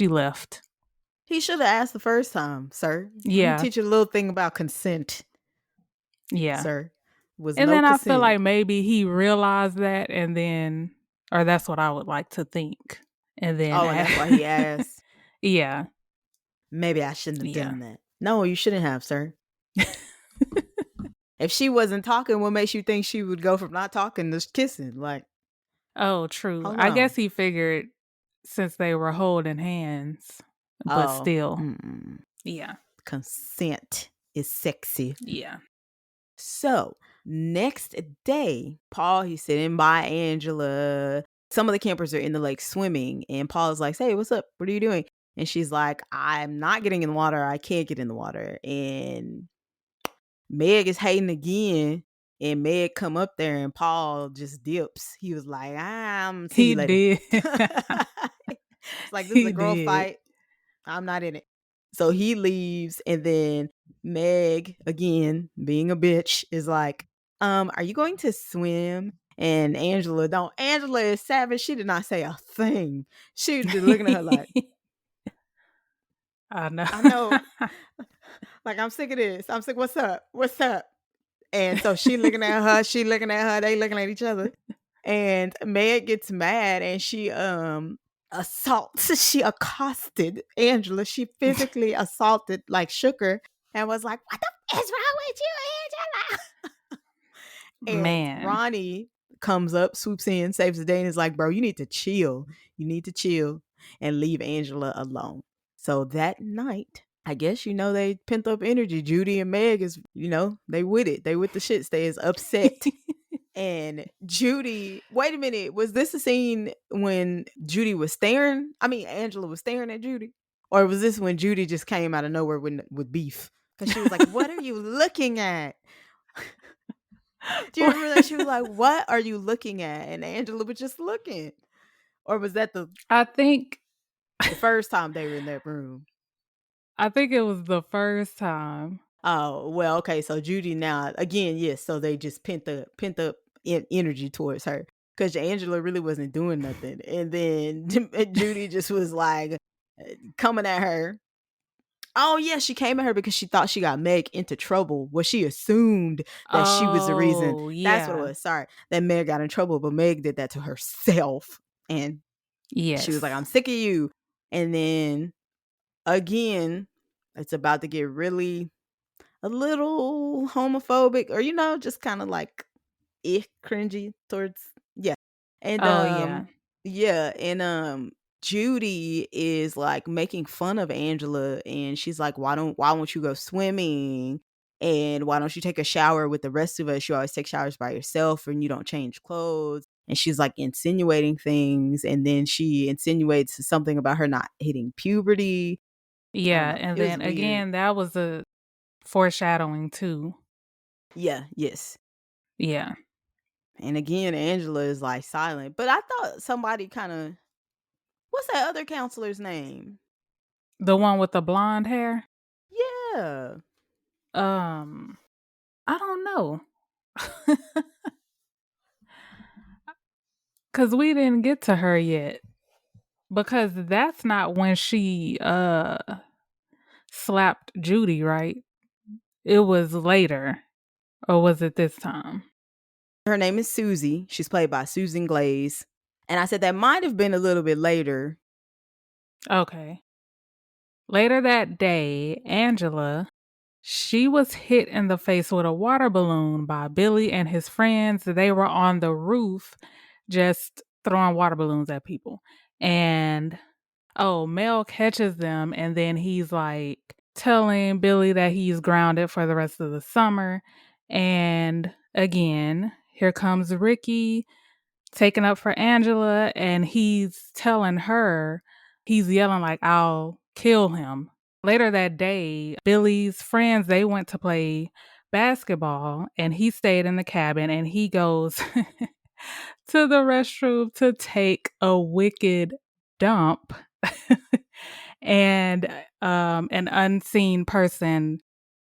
left. He should have asked the first time, sir. Yeah. Let me teach you a little thing about consent. Yeah. Sir. And then I feel like maybe he realized that, and then, or that's what I would like to think. And then. Oh, and that's why he asked. Yeah. Maybe I shouldn't have done that. No, you shouldn't have, sir. If she wasn't talking, what makes you think she would go from not talking to kissing? Like, oh, true. I guess he figured since they were holding hands, but still. Yeah. Consent is sexy. Yeah. So, next day, Paul, he's sitting by Angela. Some of the campers are in the lake swimming, and Paul is like, hey, what's up? What are you doing? And she's like, I'm not getting in the water. I can't get in the water. And Meg is hating again, and Meg come up there, and Paul just dips. He was like, see you later. Did. It's like, this is a girl fight. I'm not in it. So he leaves, and then Meg, again, being a bitch, is like, are you going to swim? And Angela is savage. She did not say a thing. She was just looking at her like, I know. Like, I'm sick of this. I'm sick. What's up? And so she looking at her, they looking at each other. And Meg gets mad and she she accosted Angela. She physically assaulted, like shook her and was like, "What the f is wrong with you, Angela?" And Man. Ronnie comes up, swoops in, saves the day, and is like, "Bro, you need to chill. You need to chill and leave Angela alone." So that night, I guess, they pent up energy. Judy and Meg is, they with it. They with the shits. They is upset. And Judy, wait a minute, was this a scene when Judy was staring? I mean, Angela was staring at Judy? Or was this when Judy just came out of nowhere with beef? Because she was like, "What are you looking at?" Do you remember that? She was like, "What are you looking at?" And Angela was just looking. Or was that I think the first time they were in that room? I think it was the first time. Oh, well, okay. So Judy now, again, yes. So they just pent up energy towards her because Angela really wasn't doing nothing. And then Judy just was like coming at her. Oh, yeah, she came at her because she thought she got Meg into trouble. Well, she assumed that she was the reason. Oh, That's what it yeah. was. Sorry, that Meg got in trouble, but Meg did that to herself. And she was Yes. like, "I'm sick of you." And then again, it's about to get really a little homophobic, or just kind of like cringy towards, yeah. And Oh, yeah. yeah, and Judy is like making fun of Angela, and she's like, why won't you go swimming? And why don't you take a shower with the rest of us? You always take showers by yourself and you don't change clothes. And she's like insinuating things, and then she insinuates something about her not hitting puberty. I don't Yeah, know. and It was then weird. again, that was a foreshadowing too. Yeah, yes. Yeah. And again, Angela is like silent. But I thought somebody kind of, what's that other counselor's name? The one with the blonde hair? Yeah. Um, I don't know. Cuz we didn't get to her yet. Because that's not when she slapped Judy, right? It was later. Or was it this time? Her name is Susie. She's played by Susan Glaze. And I said that might have been a little bit later. Okay. Later that day, Angela, she was hit in the face with a water balloon by Billy and his friends. They were on the roof just throwing water balloons at people. And Mel catches them, and then he's like telling Billy that he's grounded for the rest of the summer. And again, here comes Ricky taking up for Angela, and he's telling her, he's yelling like, "I'll kill him." Later that day, Billy's friends, they went to play basketball, and he stayed in the cabin, and he goes to the restroom to take a wicked dump. And an unseen person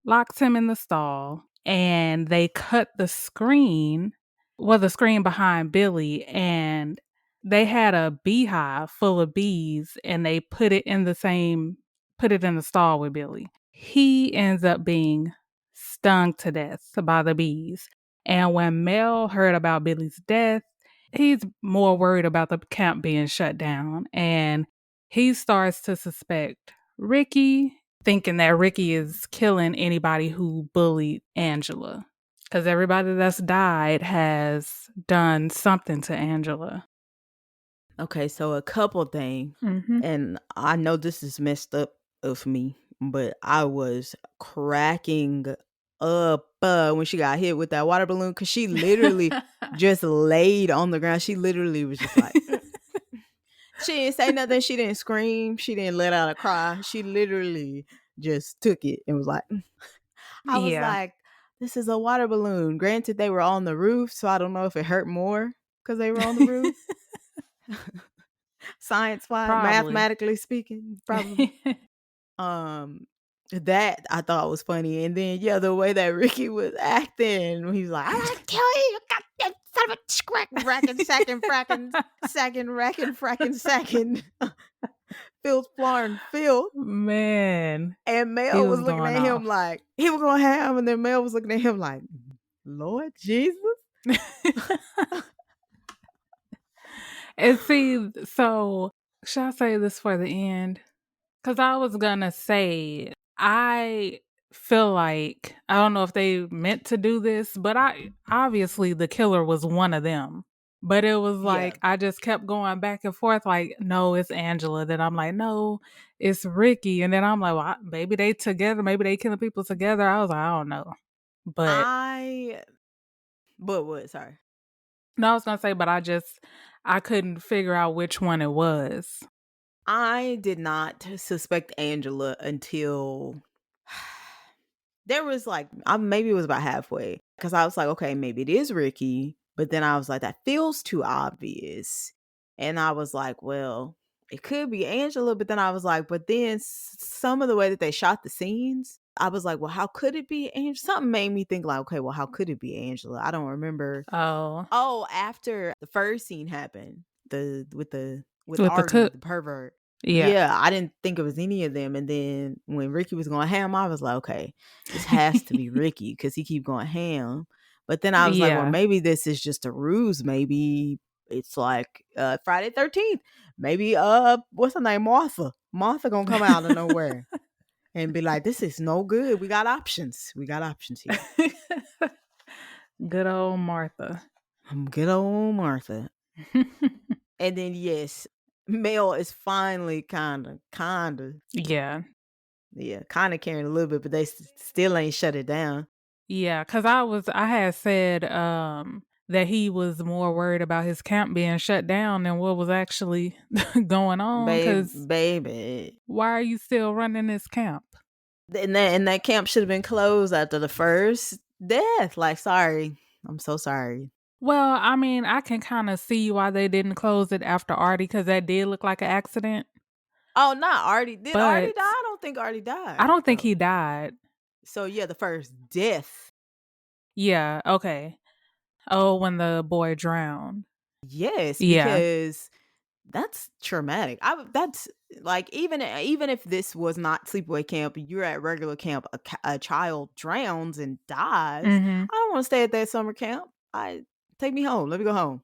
locks him in the stall, and they cut the screen behind Billy, and they had a beehive full of bees, and they put it in the stall with Billy. He ends up being stung to death by the bees. And when Mel heard about Billy's death, he's more worried about the camp being shut down, and he starts to suspect Ricky, thinking that Ricky is killing anybody who bullied Angela. Because everybody that's died has done something to Angela. Okay, so a couple things. Mm-hmm. And I know this is messed up of me, but I was cracking up when she got hit with that water balloon because she literally just laid on the ground. She literally was just like, she didn't say nothing. She didn't scream. She didn't let out a cry. She literally just took it and was like, I was Yeah, like, this is a water balloon. Granted, they were on the roof, so I don't know if it hurt more because they were on the roof. Science wise, probably. mathematically speaking, probably. That I thought was funny. And then the way that Ricky was acting, he was like, "I'm gonna kill you, you goddamn son of a scrack racking sacking fracking sacking racking fracking sacking Phil's flarn Phil." Man, And he Mel was was looking going at him off. like he was gonna have, and then Mel was looking at him like, Lord Jesus. And see, so should I say this for the end? Because I was gonna say, I feel like I don't know if they meant to do this, but I obviously the killer was one of them. But it was Yeah. like I just kept going back and forth, like, no, it's Angela. Then I'm like, no, it's Ricky. And then I'm like, well, maybe they together, maybe they killing people together. I was like, I don't know. But But what? Sorry. no, I was gonna say, but I couldn't figure out which one it was. I did not suspect Angela until there was like, maybe it was about halfway, because I was like, okay, maybe it is Ricky. But then I was like, that feels too obvious. And I was like, well, it could be Angela. But then I was like, but then some of the way that they shot the scenes, I was like, well, how could it be Angela? Something made me think like, okay, well, how could it be Angela? I don't remember. Oh, Oh, after the first scene happened, with with the Artie, cook. the pervert. Yeah. Yeah, I didn't think it was any of them. And then when Ricky was going ham, I was like, okay, this has to be Ricky because he keep going ham. But then I was like, well, Yeah. maybe this is just a ruse. Maybe it's like Friday 13th. Maybe what's her name? Martha. Martha gonna come out of nowhere and be like, this is no good. We got options. We got options here. Good old Martha. Good old Martha. And then yes, Mel is finally kind of Yeah. carrying a little bit, but they still ain't shut it down. Yeah, because I had said that he was more worried about his camp being shut down than what was actually going on. Because Baby, why are you still running this camp? and that camp should have been closed after the first death. Like, sorry, I'm so sorry. Well, I mean, I can kind of see why they didn't close it after Artie, because that did look like an accident. Oh, not Artie. Did Artie But die? I don't think Artie died. I don't think though. he died. So yeah, the first death. Yeah, okay. Oh, when the boy drowned. Yes, Yeah. because that's traumatic. That's like, even if this was not sleepaway camp, you're at regular camp, a child drowns and dies. Mm-hmm. I don't want to stay at that summer camp. Take me home. Let me go home.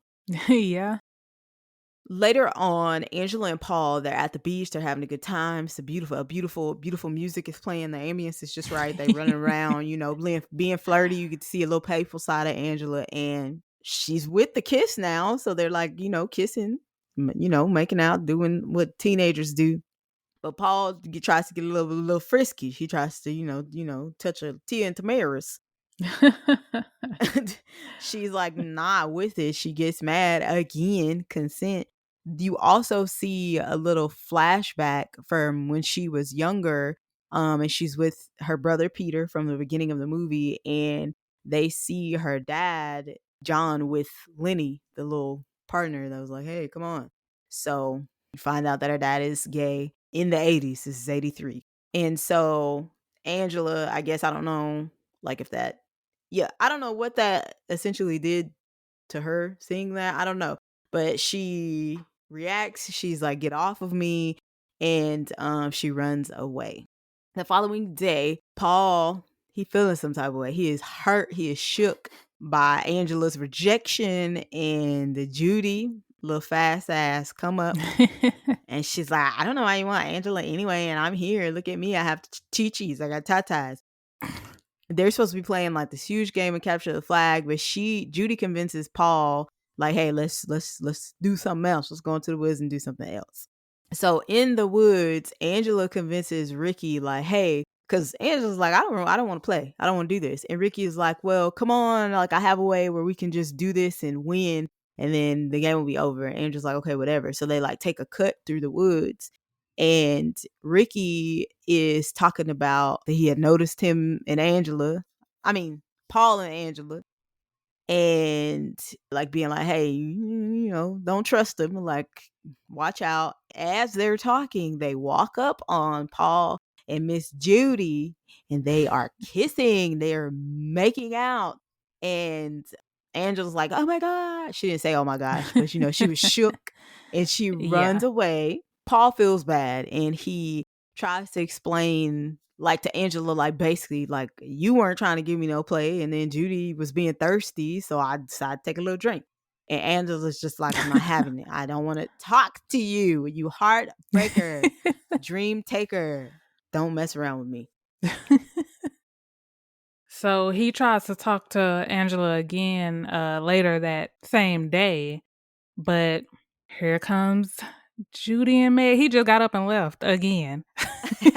Yeah. Later on, Angela and Paul, they're at the beach. They're having a good time. It's beautiful music is playing. The ambience is just right. They running around, being flirty. You get to see a little playful side of Angela, and she's with the kiss now. So they're like, kissing, making out, doing what teenagers do. But Paul tries to get a little frisky. He tries to, touch a Tia and Tamaris. She's like not with it. She gets mad again. Consent. You also see a little flashback from when she was younger, and she's with her brother Peter from the beginning of the movie, and they see her dad John with Lenny, the little partner that was like, hey, come on. So you find out that her dad is gay in the 80s. This is 83. And so Angela, I guess, I don't know, like, if that, yeah, I don't know what that essentially did to her seeing that. I don't know. But she reacts. She's like, get off of me. And she runs away. The following day, Paul, he feeling some type of way. He is hurt. He is shook by Angela's rejection. And the Judy, little fast ass, come up. And she's like, I don't know why you want Angela anyway. And I'm here. Look at me. I have chi-chis. I got tatas. They're supposed to be playing like this huge game of capture the flag, but Judy convinces Paul, like, hey, let's do something else. Let's go into the woods and do something else. So in the woods, Angela convinces Ricky, like, hey, because Angela's like, I don't want to play. I don't want to do this. And Ricky is like, well, come on. Like, I have a way where we can just do this and win. And then the game will be over. And Angela's like, okay, whatever. So they like take a cut through the woods. And Ricky is talking about that he had noticed him and Paul and Angela, and like being like, hey, don't trust them. Like, watch out. As they're talking, they walk up on Paul and Miss Judy, and they are kissing. They're making out. And Angela's like, oh my God. She didn't say, oh my gosh, but she was shook, and she runs away. Paul feels bad, and he tries to explain, like, to Angela, like, basically, like, you weren't trying to give me no play, and then Judy was being thirsty, so I decided to take a little drink. And Angela's just like, I'm not having it. I don't want to talk to you. You heartbreaker, dream taker. Don't mess around with me. So he tries to talk to Angela again later that same day, but here comes Judy and Meg. He just got up and left again. He's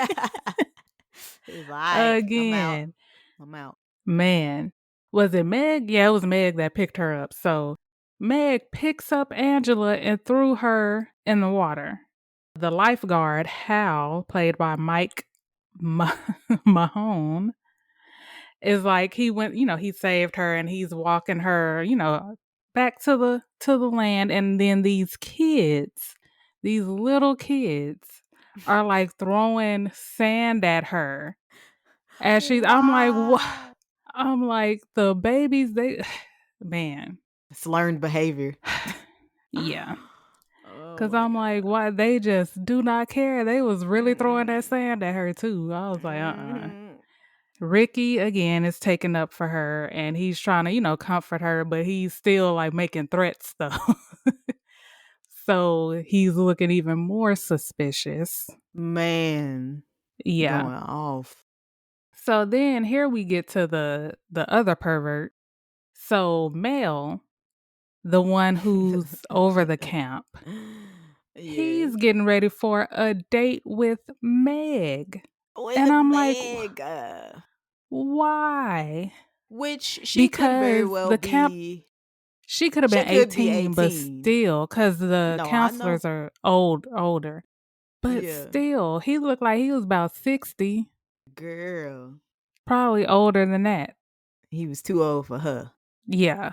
like, Again. I'm out. Man. Was it Meg? Yeah, it was Meg that picked her up. So Meg picks up Angela and threw her in the water. The lifeguard, Hal, played by Mike Mahone, is like he went, he saved her and he's walking her, back to the land, and then these little kids are like throwing sand at her as I'm like, what? I'm like, the babies, man. It's learned behavior. Yeah. Because I'm like, why? They just do not care. They was really throwing that sand at her, too. I was like, Ricky, again, is taking up for her, and he's trying to, comfort her, but he's still, like, making threats, though. So he's looking even more suspicious. Man. Yeah. Going off. So then here we get to the other pervert. So Mel, the one who's over the camp, he's getting ready for a date with Meg. And I'm Meg. like, why? Which she could very well be. Camp, she could have been 18, but still, because the counselors are older. But still, he looked like he was about 60. Girl. Probably older than that. He was too old for her. Yeah.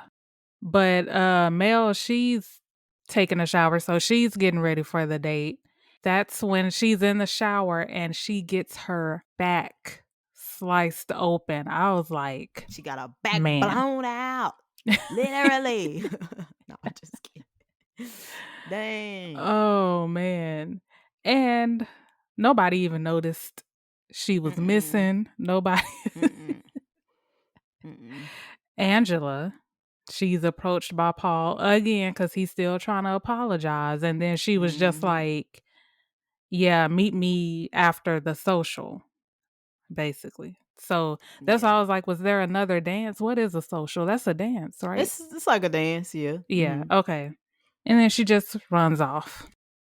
But Mel, she's taking a shower, so she's getting ready for the date. That's when she's in the shower and she gets her back sliced open. I was like, she got her back blown out. Literally. No, I'm just kidding. Dang. Oh, man. And nobody even noticed she was missing. Nobody. Angela, she's approached by Paul again because he's still trying to apologize. And then she was just like, yeah, meet me after the social, basically. So that's why I was like, was there another dance? What is a social? That's a dance, right? It's like a dance, yeah. Yeah, okay. And then she just runs off.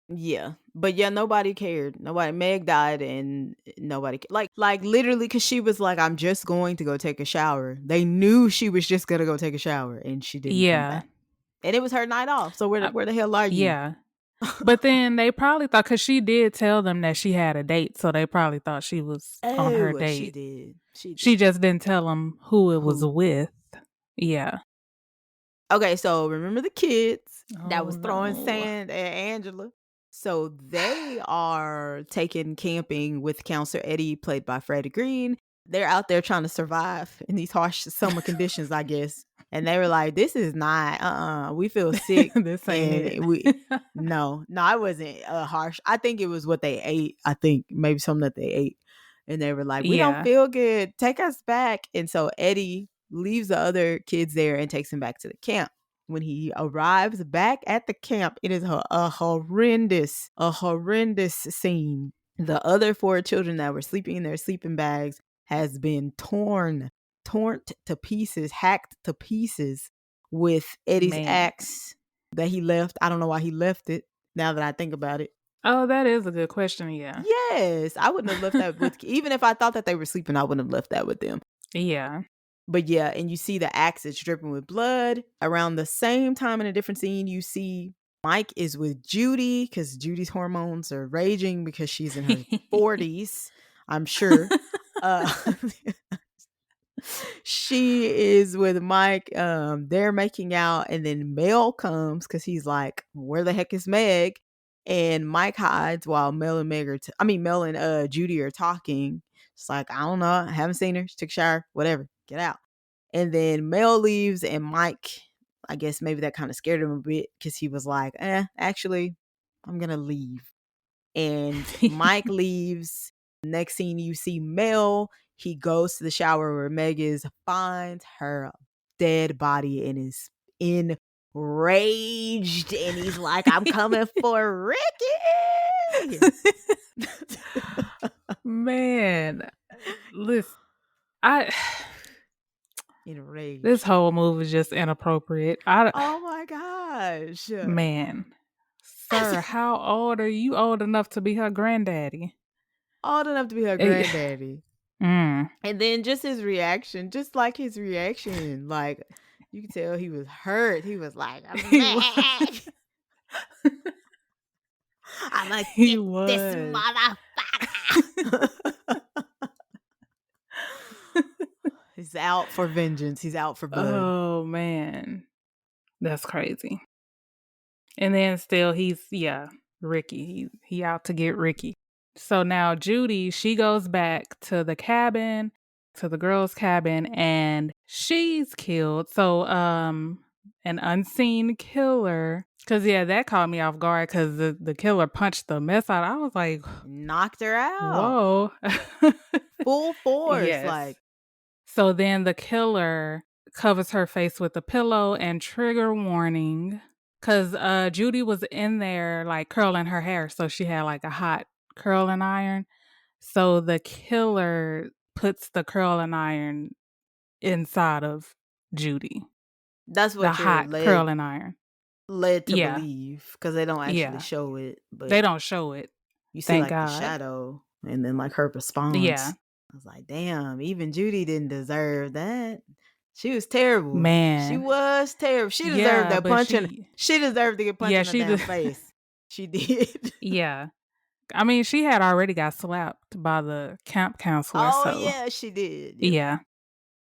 Yeah, but yeah, nobody cared. Meg died, and nobody cared. Like literally, because she was like, I'm just going to go take a shower. They knew she was just gonna go take a shower, and she didn't come back. And it was her night off. So where the hell are you? Yeah. But then they probably thought, because she did tell them that she had a date, so they probably thought she was on her date. She did. She just didn't tell them who it was with. Yeah. Okay, so remember the kids that was throwing sand at Angela? So they are taking camping with Counselor Eddie, played by Freddie Green. They're out there trying to survive in these harsh summer conditions, I guess. And they were like, this is not, we feel sick. This ain't it. No, it wasn't harsh. I think it was what they ate. I think maybe something that they ate. And they were like, we don't feel good. Take us back. And so Eddie leaves the other kids there and takes him back to the camp. When he arrives back at the camp, it is a horrendous scene. The other 4 children that were sleeping in their sleeping bags has been torn to pieces, hacked to pieces with Eddie's axe that he left. I don't know why he left it, now that I think about it. Oh, that is a good question, yeah. Yes, I wouldn't have left that with, even if I thought that they were sleeping, I wouldn't have left that with them. Yeah. But yeah, and you see the axe is dripping with blood. Around the same time in a different scene, you see Mike is with Judy, because Judy's hormones are raging because she's in her 40s, I'm sure. She is with Mike. They're making out, and then Mel comes because he's like, where the heck is Meg? And Mike hides while Mel and Judy are talking. It's like, I don't know, I haven't seen her. She took a shower, whatever, get out. And then Mel leaves, and Mike, I guess maybe that kind of scared him a bit, because he was like, actually, I'm gonna leave. And Mike leaves. Next scene, you see Mel. He goes to the shower where Meg is, finds her dead body and is enraged. And he's like, I'm coming for Ricky. Man, listen, Enraged. This whole movie is just inappropriate. Oh my gosh. Man. Sir, how old are you? Old enough to be her granddaddy? Old enough to be her granddaddy. And then just his reaction, like, you could tell he was hurt. He was like, I'm mad. I'm gonna get this motherfucker. He's out for vengeance. He's out for blood. Oh, man. That's crazy. And then still he's, Ricky. He out to get Ricky. So now Judy, she goes back to the cabin, to the girls' cabin, and she's killed. So an unseen killer, because that caught me off guard, because the killer punched the mess out. I was like, knocked her out. Whoa. Full force. Yes. Like. So then the killer covers her face with a pillow, and trigger warning, because Judy was in there like curling her hair, so she had like a hot curling iron. So the killer puts the curling iron inside of Judy. That's what the hot curling iron led to believe, because they don't actually show it. But they don't show it. You see like the shadow, and then like her response. Yeah. I was like, damn, even Judy didn't deserve that. She was terrible. Man. She was terrible. She deserved that punch. She deserved to get punched in the damn face. She did. Yeah. I mean, she had already got slapped by the camp counselor. Oh, yeah, she did. Yeah.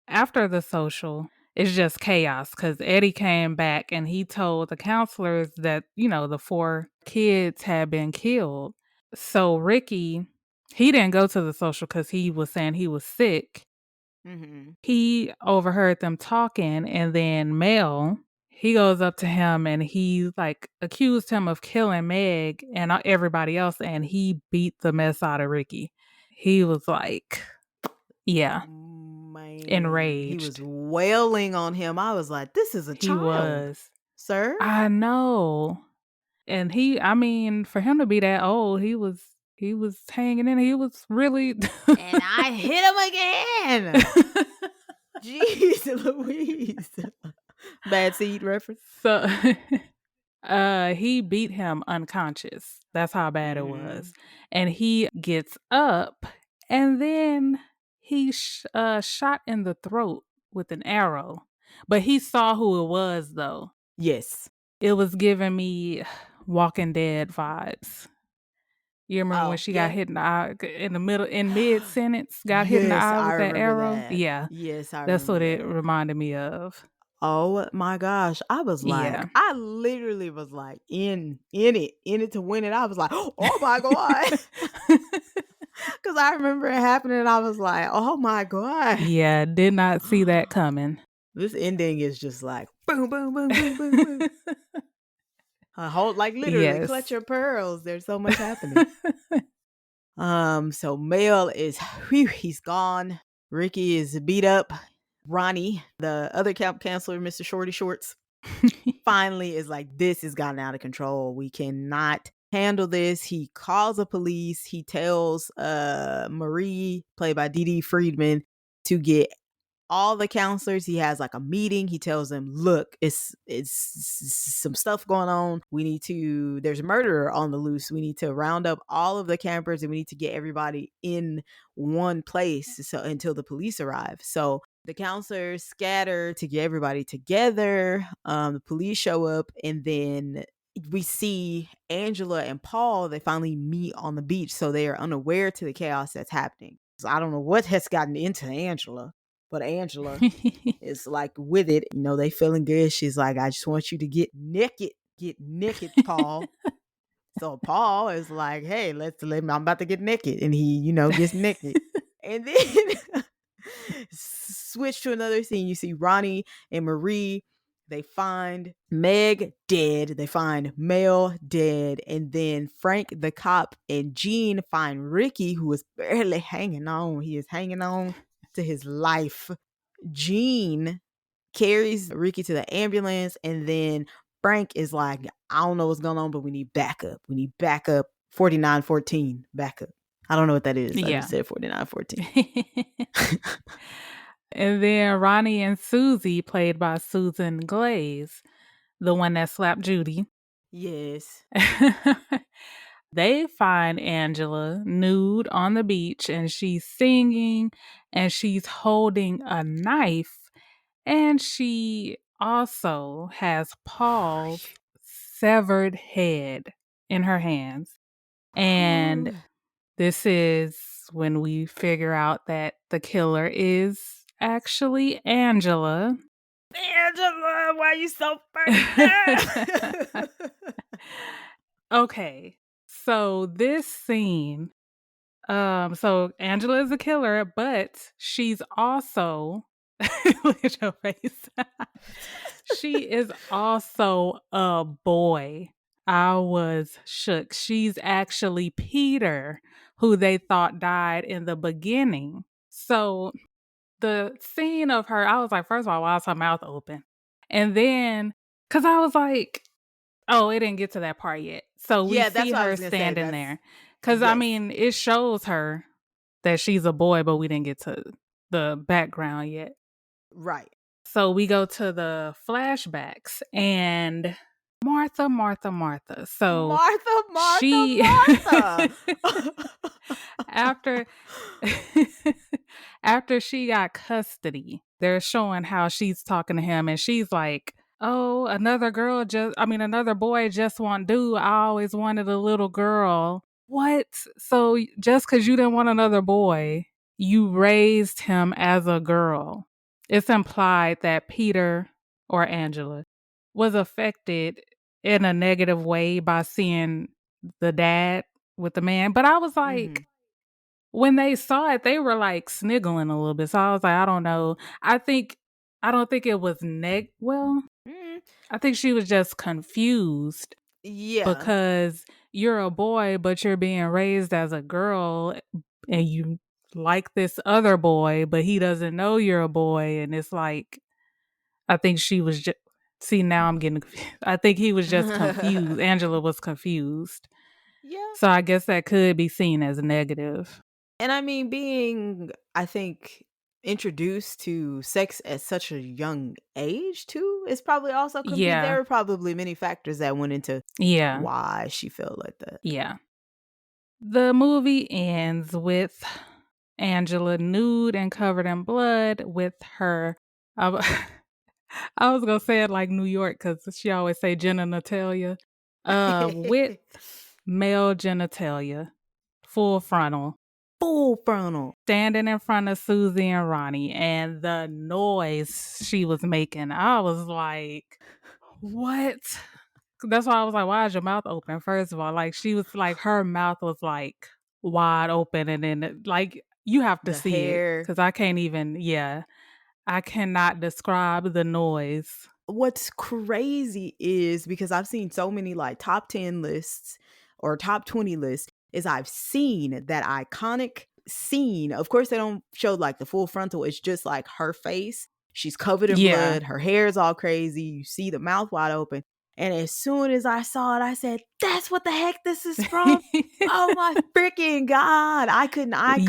After the social, it's just chaos, because Eddie came back and he told the counselors that, the 4 kids had been killed. So Ricky, he didn't go to the social because he was saying he was sick. Mm-hmm. He overheard them talking, and then Mel, he goes up to him and he like accused him of killing Meg and everybody else, and he beat the mess out of Ricky. He was like, enraged. He was wailing on him. I was like, this is a child. He was. Sir? I know. And for him to be that old, he was hanging in. He was really. And I hit him again. Jeez Louise. Bad seed reference. So he beat him unconscious. That's how bad it was. And he gets up, and then he shot in the throat with an arrow. But he saw who it was, though. Yes. It was giving me Walking Dead vibes. You remember when she got hit in the eye in the middle, in mid-sentence, hit in the eye with that arrow? That. Yeah. Yes, that's what it reminded me of. Oh my gosh. I was like, I literally was like in it to win it. I was like, oh my God. Because I remember it happening and I was like, oh my God. Yeah, did not see that coming. This ending is just like boom, boom, boom, boom, boom, boom. Literally clutch your pearls. There's so much happening. So Mel is, he's gone. Ricky is beat up. Ronnie, the other camp counselor, Mr. Shorty Shorts, finally is like, this has gotten out of control. We cannot handle this. He calls the police. He tells Marie, played by Dee Dee Friedman, to get all the counselors. He has like a meeting. He tells them, look, it's some stuff going on. There's a murderer on the loose. We need to round up all of the campers, and we need to get everybody in one place until the police arrive. So the counselors scatter to get everybody together. The police show up, and then we see Angela and Paul. They finally meet on the beach, so they are unaware to the chaos that's happening. So I don't know what has gotten into Angela. But Angela is like with it. They feeling good. She's like, I just want you to get naked. Get naked, Paul. So Paul is like, hey, I'm about to get naked. And he, gets naked. And then switch to another scene. You see Ronnie and Marie. They find Meg dead. They find Mel dead. And then Frank, the cop, and Gene find Ricky, who is barely hanging on. He is hanging on to his life. Gene carries Ricky to the ambulance. And then Frank is like, I don't know what's going on, but we need backup. We need backup. 4914 backup. I don't know what that is. Yeah. I just said 4914. And then Ronnie and Susie, played by Susan Glaze, the one that slapped Judy. Yes. They find Angela nude on the beach, and she's singing, and she's holding a knife, and she also has Paul's severed head in her hands. And this is when we figure out that the killer is actually Angela. Angela, why are you so funny? Okay, so this scene, so Angela is a killer, but she's also, look at your face. She is also a boy. I was shook. She's actually Peter, who they thought died in the beginning. So the scene of her, I was like, first of all, why is her mouth open? And then, because I was like, oh, it didn't get to that part yet. So we see her standing there. Because, I mean, it shows her that she's a boy, but we didn't get to the background yet. Right. So we go to the flashbacks, and Martha. So Martha. After she got custody, they're showing how she's talking to him, and she's like, oh, another boy just won't do. I always wanted a little girl. What? So just because you didn't want another boy, you raised him as a girl. It's implied that Peter, or Angela, was affected in a negative way by seeing the dad with the man. But I was like, when they saw it, they were like sniggling a little bit. So I was like, I don't know. I don't think it was I think she was just confused. Yeah. Because you're a boy, but you're being raised as a girl, and you like this other boy, but he doesn't know you're a boy. And it's like, I think she was just, see, now I'm getting confused. I think he was just confused. Angela was confused. Yeah. So I guess that could be seen as negative. And I mean, being, I think, introduced to sex at such a young age too is probably also could be, there were probably many factors that went into why she felt like that. Yeah. The movie ends with Angela nude and covered in blood with her, I was gonna say it like New York because she always say genitalia, with male genitalia, full frontal, standing in front of Susie and Ronnie, and the noise she was making, I was like, what? That's why I was like, why is your mouth open? First of all, like, she was like, her mouth was like wide open, and then like, you have to see it because I can't even, I cannot describe the noise. What's crazy is, because I've seen so many like top 10 lists or top 20 lists, is I've seen that iconic scene. Of course, they don't show like the full frontal. It's just like her face. She's covered in blood. Her hair is all crazy. You see the mouth wide open. And as soon as I saw it, I said, that's what the heck this is from. Oh my freaking God. I could not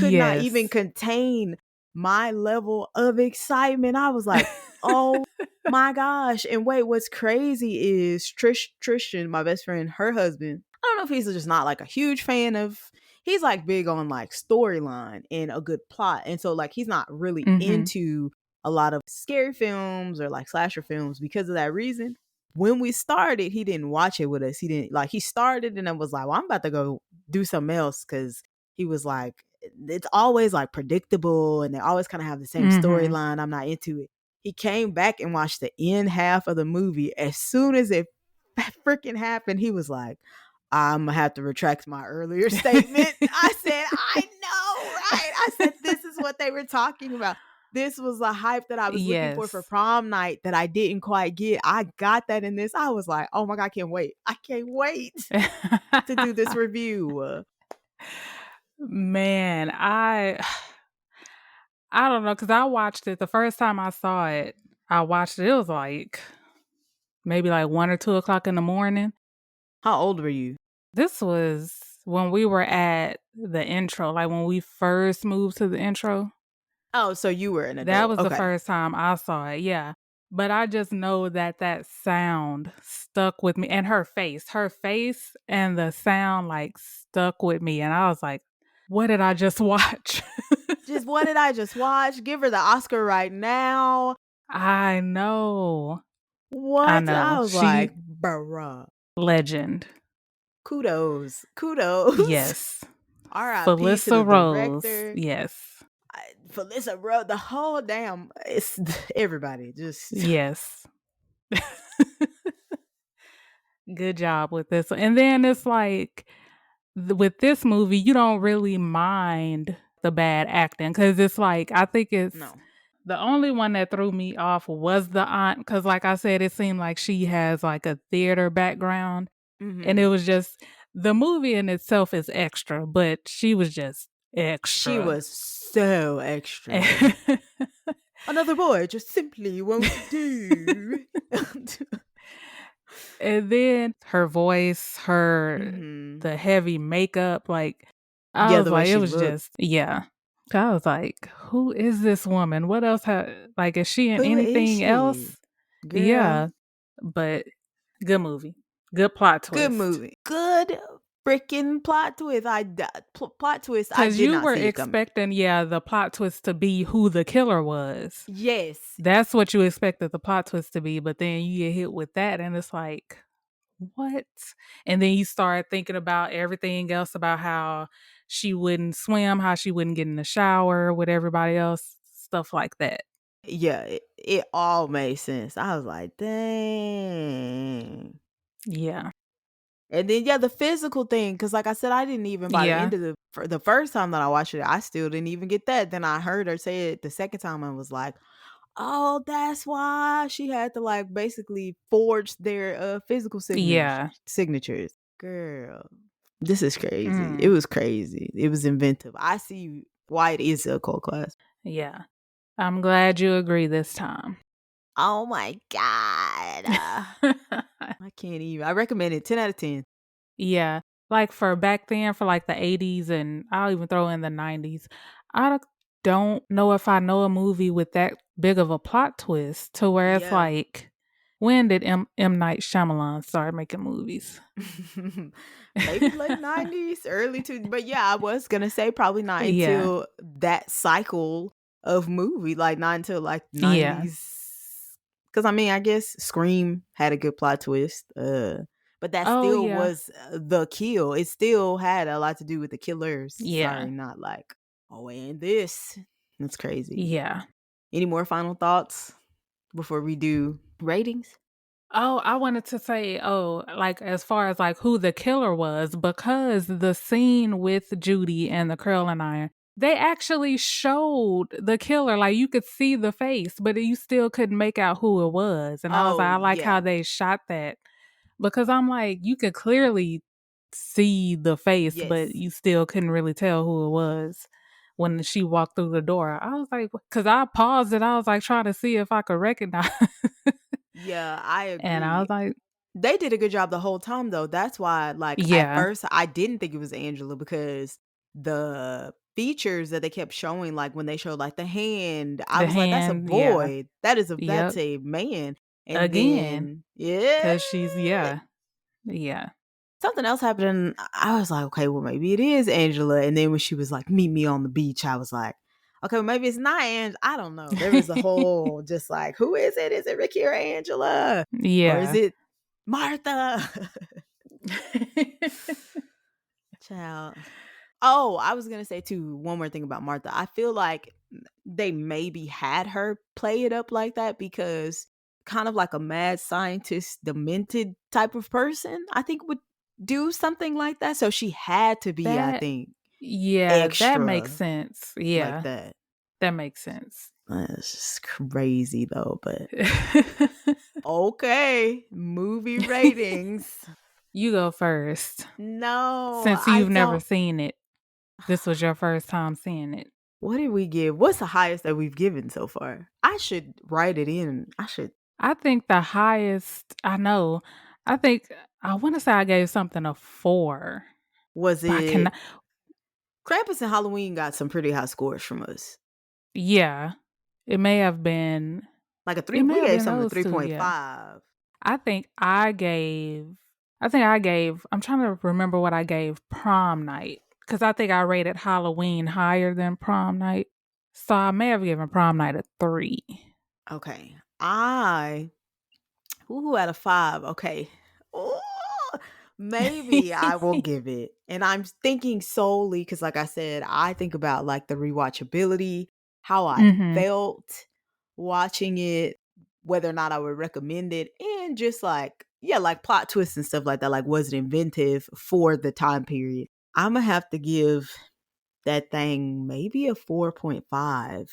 even contain my level of excitement. I was like, oh my gosh. And wait, what's crazy is Tristan, my best friend, her husband, I don't know if he's just not like a huge fan of, he's like big on like storyline and a good plot. And so like, he's not really into a lot of scary films or like slasher films because of that reason. When we started, he didn't watch it with us. He didn't like, he started and then was like, well, I'm about to go do something else. Cause he was like, it's always like predictable and they always kind of have the same storyline. I'm not into it. He came back and watched the end half of the movie. As soon as it freaking happened, he was like, I'm gonna have to retract my earlier statement. I said, I know, right? I said, this is what they were talking about. This was a hype that I was looking for Yes. prom night that I didn't quite get. I got that in this. I was like, oh my God, I can't wait. I can't wait to do this review. Man, I don't know, because I watched it the first time I saw it. I watched it. It was like maybe like 1 or 2 o'clock in the morning. How old were you? This was when we were at the intro, like when we first moved to the intro. Oh, so you were an That adult. was the Okay. first time I saw it, yeah. But I just know that that sound stuck with me, and her face and the sound, like, stuck with me, and I was like, "What did I just watch?" Just what did I just watch? Give her the Oscar right now. I know. I What? know. I was She like, bruh. legend. Kudos. Yes. R.I.P. to the Felissa Rose. director. Yes. Felissa wrote the whole damn. It's everybody just. Yes. Good job with this. And then it's like with this movie, you don't really mind the bad acting because it's like, I think it's No. the only one that threw me off was the aunt because, like I said, it seemed like she has like a theater background. And it was just the movie in itself is extra, but she was just She extra. was so extra. Another boy just simply won't do. And then her voice, the heavy makeup, like I Yeah, was the way like, it she was looked. just, yeah. I was like, who is this woman? What else? Like, is she in Who is anything she? else? Girl. Yeah, but good movie, good plot Good twist. movie. Good freaking plot twist. Plot twist. I Because did you not were see it coming. expecting, the plot twist to be who the killer was. Yes. That's what you expected the plot twist to be, but then you get hit with that, and it's like, what? And then you start thinking about everything else about how she wouldn't swim, how she wouldn't get in the shower with everybody else, stuff like that. Yeah, it all made sense. I was like, dang. Yeah. And then the physical thing, because like I said, I didn't even by the Yeah. end of the first time that I watched it, I still didn't even get that. Then I heard her say it the second time and was like, oh, that's why she had to like basically forge their physical Yeah. signatures. Girl, this is crazy. It Mm. was crazy. It was inventive. I see why it is a cult class. Yeah. I'm glad you agree this time. Oh my God. I can't even. I recommend it. 10 out of 10. Yeah. Like for back then, for like the 80s, and I'll even throw in the 90s, I don't know if I know a movie with that big of a plot twist to where it's Yeah. like, when did M. Night Shyamalan start making movies? Maybe late 90s, early two. But yeah, I was going to say probably not Yeah. until that cycle of movie, like not until like Yeah. 90s. Because I mean, I guess Scream had a good plot twist. But that Oh, still yeah. was the kill. It still had a lot to do with the killers. Yeah. Sorry, not like, oh, and this. That's crazy. Yeah. Any more final thoughts before we do ratings? Oh, I wanted to say, like as far as like who the killer was, because the scene with Judy and the curling iron, they actually showed the killer. Like you could see the face, but you still couldn't make out who it was. And I was like, Oh, I like how yeah. they shot that because I'm like, you could clearly see the face, but Yes. you still couldn't really tell who it was when she walked through the door. I was like, because I paused it. I was like trying to see if I could recognize. Yeah, I And I agree. was like, They did a good job the whole time though. That's why like at yeah, first I didn't think it was Angela because the features that they kept showing like when they showed like the hand, I the was like that's a hand, yeah, boy. That's yep, a man. And again, then yeah, because she's, yeah, something else happened and I was like, okay, well maybe it is Angela. And then when she was like meet me on the beach, I was like, okay, well, maybe it's not Angela. I don't know. There was a whole just like, who is it? Is it Ricky or Angela? Or is yeah. it Martha? Child. Oh, I was gonna say too, one more thing about Martha. I feel like they maybe had her play it up like that because kind of like a mad scientist, demented type of person, I think would do something like that. So she had to be, I That, think, yeah, that makes extra sense. like Yeah, that. that makes sense. That's just crazy though, but okay. Movie ratings. You go first. No, Since I you've never don't. seen it. This was your first time seeing it. What did we give? What's the highest that we've given so far? I should write it in. I should. I think the highest I know, I think I wanna say I gave something a 4, Was but I cannot. it Krampus and Halloween got some pretty high scores from us. Yeah. It may have been Like a 3, it may we have gave been something a those 2, yeah. 3.5. I think I gave I'm trying to remember what I gave prom night, because I think I rated Halloween higher than prom night. So I may have given prom night a 3. Okay. Ooh, out of 5. Okay. Ooh, maybe I will give it. And I'm thinking solely because, like I said, I think about like the rewatchability, how I Mhm. felt watching it, whether or not I would recommend it, and just like, yeah, like plot twists and stuff like that. Like, was it inventive for the time period? I'm going to have to give that thing maybe a 4.5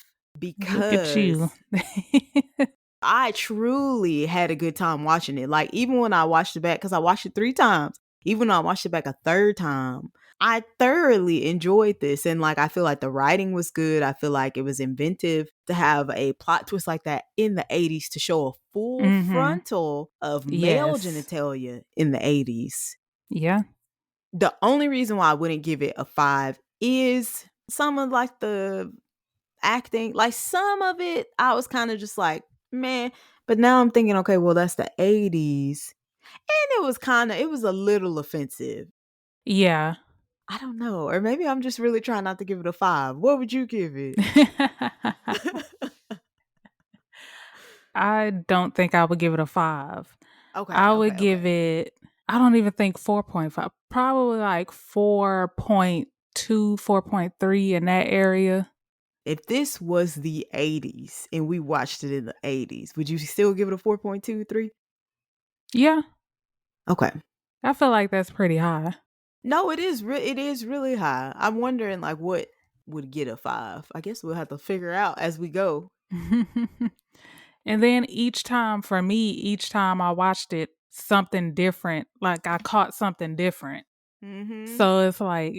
Look at you. because I truly had a good time watching it. Like, even when I watched it back, because I watched it 3 times, even when I watched it back a 3rd time, I thoroughly enjoyed this. And like, I feel like the writing was good. I feel like it was inventive to have a plot twist like that in the 80s to show a full Mhm. frontal of male Yes. genitalia in the 80s. Yeah. The only reason why I wouldn't give it a 5 is some of like the acting, like some of it, I was kind of just like, man. But now I'm thinking, okay, well, that's the 80s. And it was a little offensive. Yeah. I don't know. Or maybe I'm just really trying not to give it a 5. What would you give it? I don't think I would give it a 5. Okay, I would okay, give okay. it, I don't even think 4.5. Probably like 4.2, 4.3 in that area. If this was the 80s and we watched it in the 80s, would you still give it a 4.23? Yeah. Okay. I feel like that's pretty high. No, it is really high. I'm wondering like what would get a 5. I guess we'll have to figure out as we go. And then each time I watched it, something different, like I caught something different. Mhm. So it's like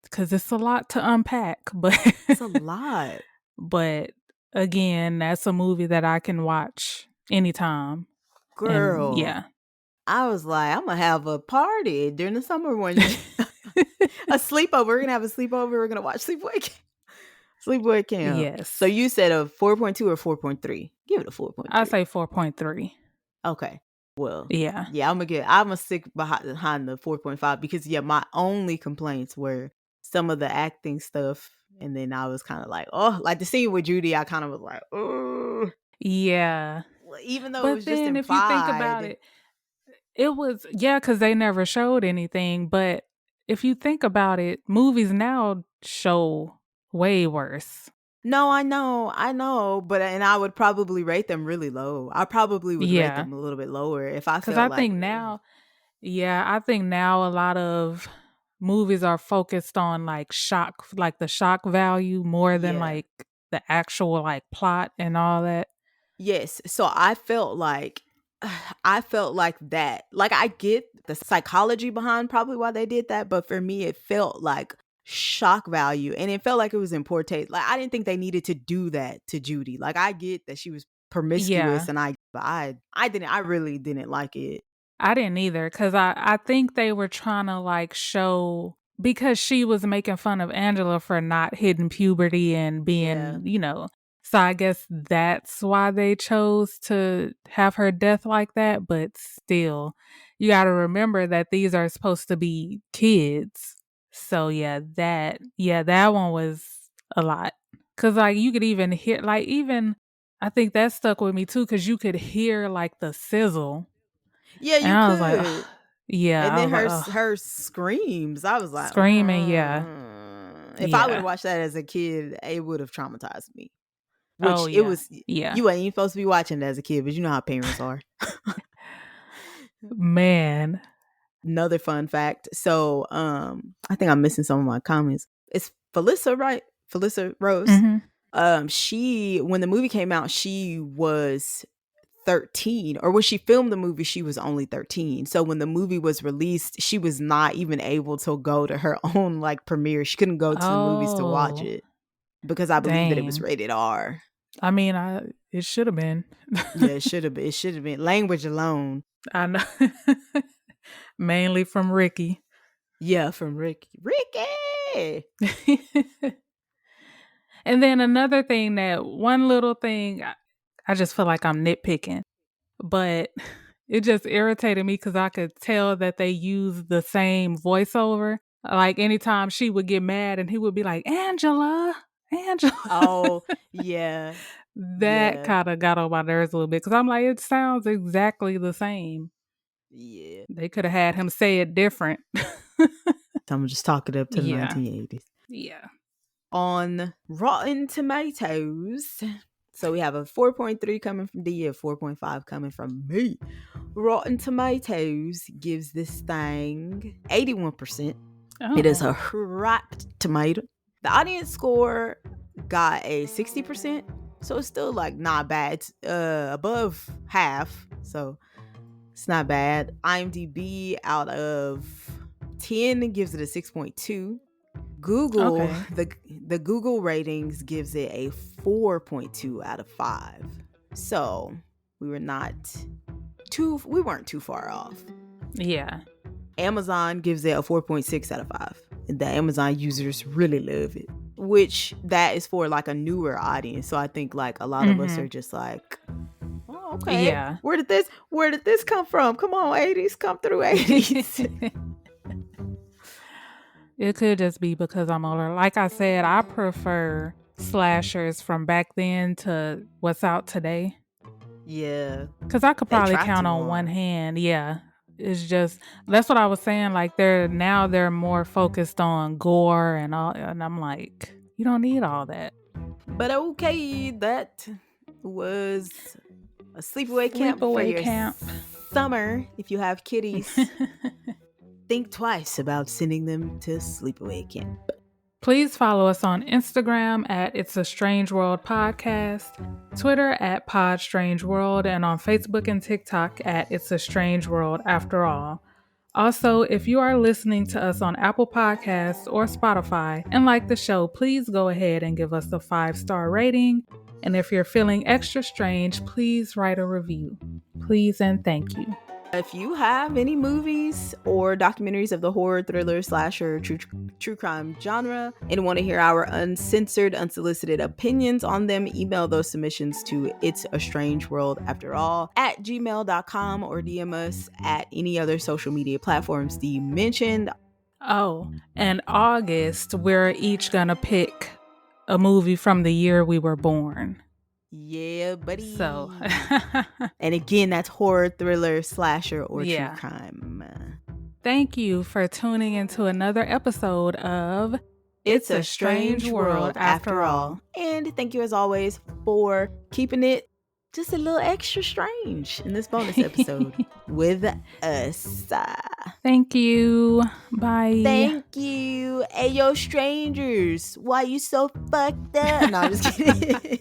because it's a lot to unpack, but It's a lot. but again, that's a movie that I can watch anytime. And Girl, yeah. I was like, "Imma have a party during the summer one year." A sleepover. We're gonna have a sleepover. We're gonna watch Sleepaway Camp. Sleepaway Camp. So Yes. you said a 4.2 or 4.3? Give it a I 4.3. say 4.3. Okay. Well, Yeah. yeah, Imma stick behind the 4.5 because, yeah, my only complaints were some of the acting stuff, and then I was kinda like, "Oh," like the scene with Judy, I kinda was like, "Oh," Yeah. even though it But was just then if you think about implied. it, it was, yeah, because they never showed anything. But if you think about it, movies now show way worse. No, I know, but and I would probably rate them really low. I probably would rate Yeah. them a little bit lower if I Because felt I like, think ugh. now, yeah, I think now a lot of movies are focused on like the shock value more than Yeah. like the actual like plot and all that. Yes. So I felt like that. Like I get the psychology behind probably why they did that, but for me it felt like shock value and it felt like it was in poor taste. Like I didn't think they needed to do that to Judy. Like I get that she was promiscuous Yeah. and I really didn't like it. I didn't either, because I think they were trying to like show, because she was making fun of Angela for not hitting puberty and Yeah. being, so I guess that's why they chose to have her death like that. But still, you got to remember that these are supposed to be kids. So that one was a lot. Cause like you could even hear, like, even I think that stuck with me too, because you could hear like the sizzle, Yeah, and you I was like, ugh, could. And yeah, I then was like, ugh, her screams, I was like, screaming, yeah, If I would have yeah, watched that as a kid, it would have traumatized me. oh Which it yeah, was yeah, you ain't even supposed to be watching it as a kid, but you know how parents are. man, Another fun fact. So, I think I'm missing some of my comments. It's Felissa, right? Felissa Rose. mm-hmm. when the movie came out, she was 13, or when she filmed the movie, she was only 13. So when the movie was released, she was not even able to go to her own like premiere. She couldn't go to the movies to watch it because I believe that it was rated R. I mean, it should have been. Yeah, it should have been. It should have been. Language alone. I know. Mainly from Ricky. Yeah, from Ricky. Ricky! And then another thing, one little thing, I just feel like I'm nitpicking, but it just irritated me because I could tell that they used the same voiceover. Like anytime she would get mad and he would be like, Angela. Oh, yeah. That kind of got on my nerves a little bit because I'm like, it sounds exactly the same. Yeah. They could have had him say it different. I'm just talking up to the 1980s. Yeah. On Rotten Tomatoes, so we have a 4.3 coming from D, a 4.5 coming from me. Rotten Tomatoes gives this thing 81%. Oh. It is a wrapped tomato. The audience score got a 60%, so it's still like not bad. It's above half, so it's not bad. IMDb out of 10 gives it a 6.2. Google, the Google ratings gives it a 4.2 out of 5. So we weren't too far off. Yeah. Amazon gives it a 4.6 out of 5. And the Amazon users really love it, which that is for like a newer audience. So I think like a lot of us are just like, oh, okay. Yeah. Where did this come from? Come on, 80s, come through 80s. It could just be because I'm older. Like I said, I prefer slashers from back then to what's out today. Yeah. Because I could probably count on one hand. Yeah. It's just, that's what I was saying. Like they're more focused on gore and all. And I'm like, you don't need all that. But okay, that was a sleepaway camp for your summer. If you have kitties, think twice about sending them to sleepaway camp. Please follow us on Instagram at It's a Strange World Podcast, Twitter at Pod Strange World, and on Facebook and TikTok at It's a Strange World After All. Also, if you are listening to us on Apple Podcasts or Spotify and like the show, please go ahead and give us a 5-star rating. And if you're feeling extra strange, please write a review. Please and thank you. If you have any movies or documentaries of the horror, thriller, slasher, true crime genre and want to hear our uncensored, unsolicited opinions on them, email those submissions to It's a Strange World After All at gmail.com or DM us at any other social media platforms Steve mentioned. Oh, and August, we're each gonna pick a movie from the year we were born. Yeah, buddy. So, and again, that's horror, thriller, slasher, or true crime. Thank you for tuning into another episode of It's a Strange World After All. And thank you, as always, for keeping it just a little extra strange in this bonus episode with us. Thank you. Bye. Thank you. Hey, yo, strangers. Why you so fucked up? No, I'm just kidding.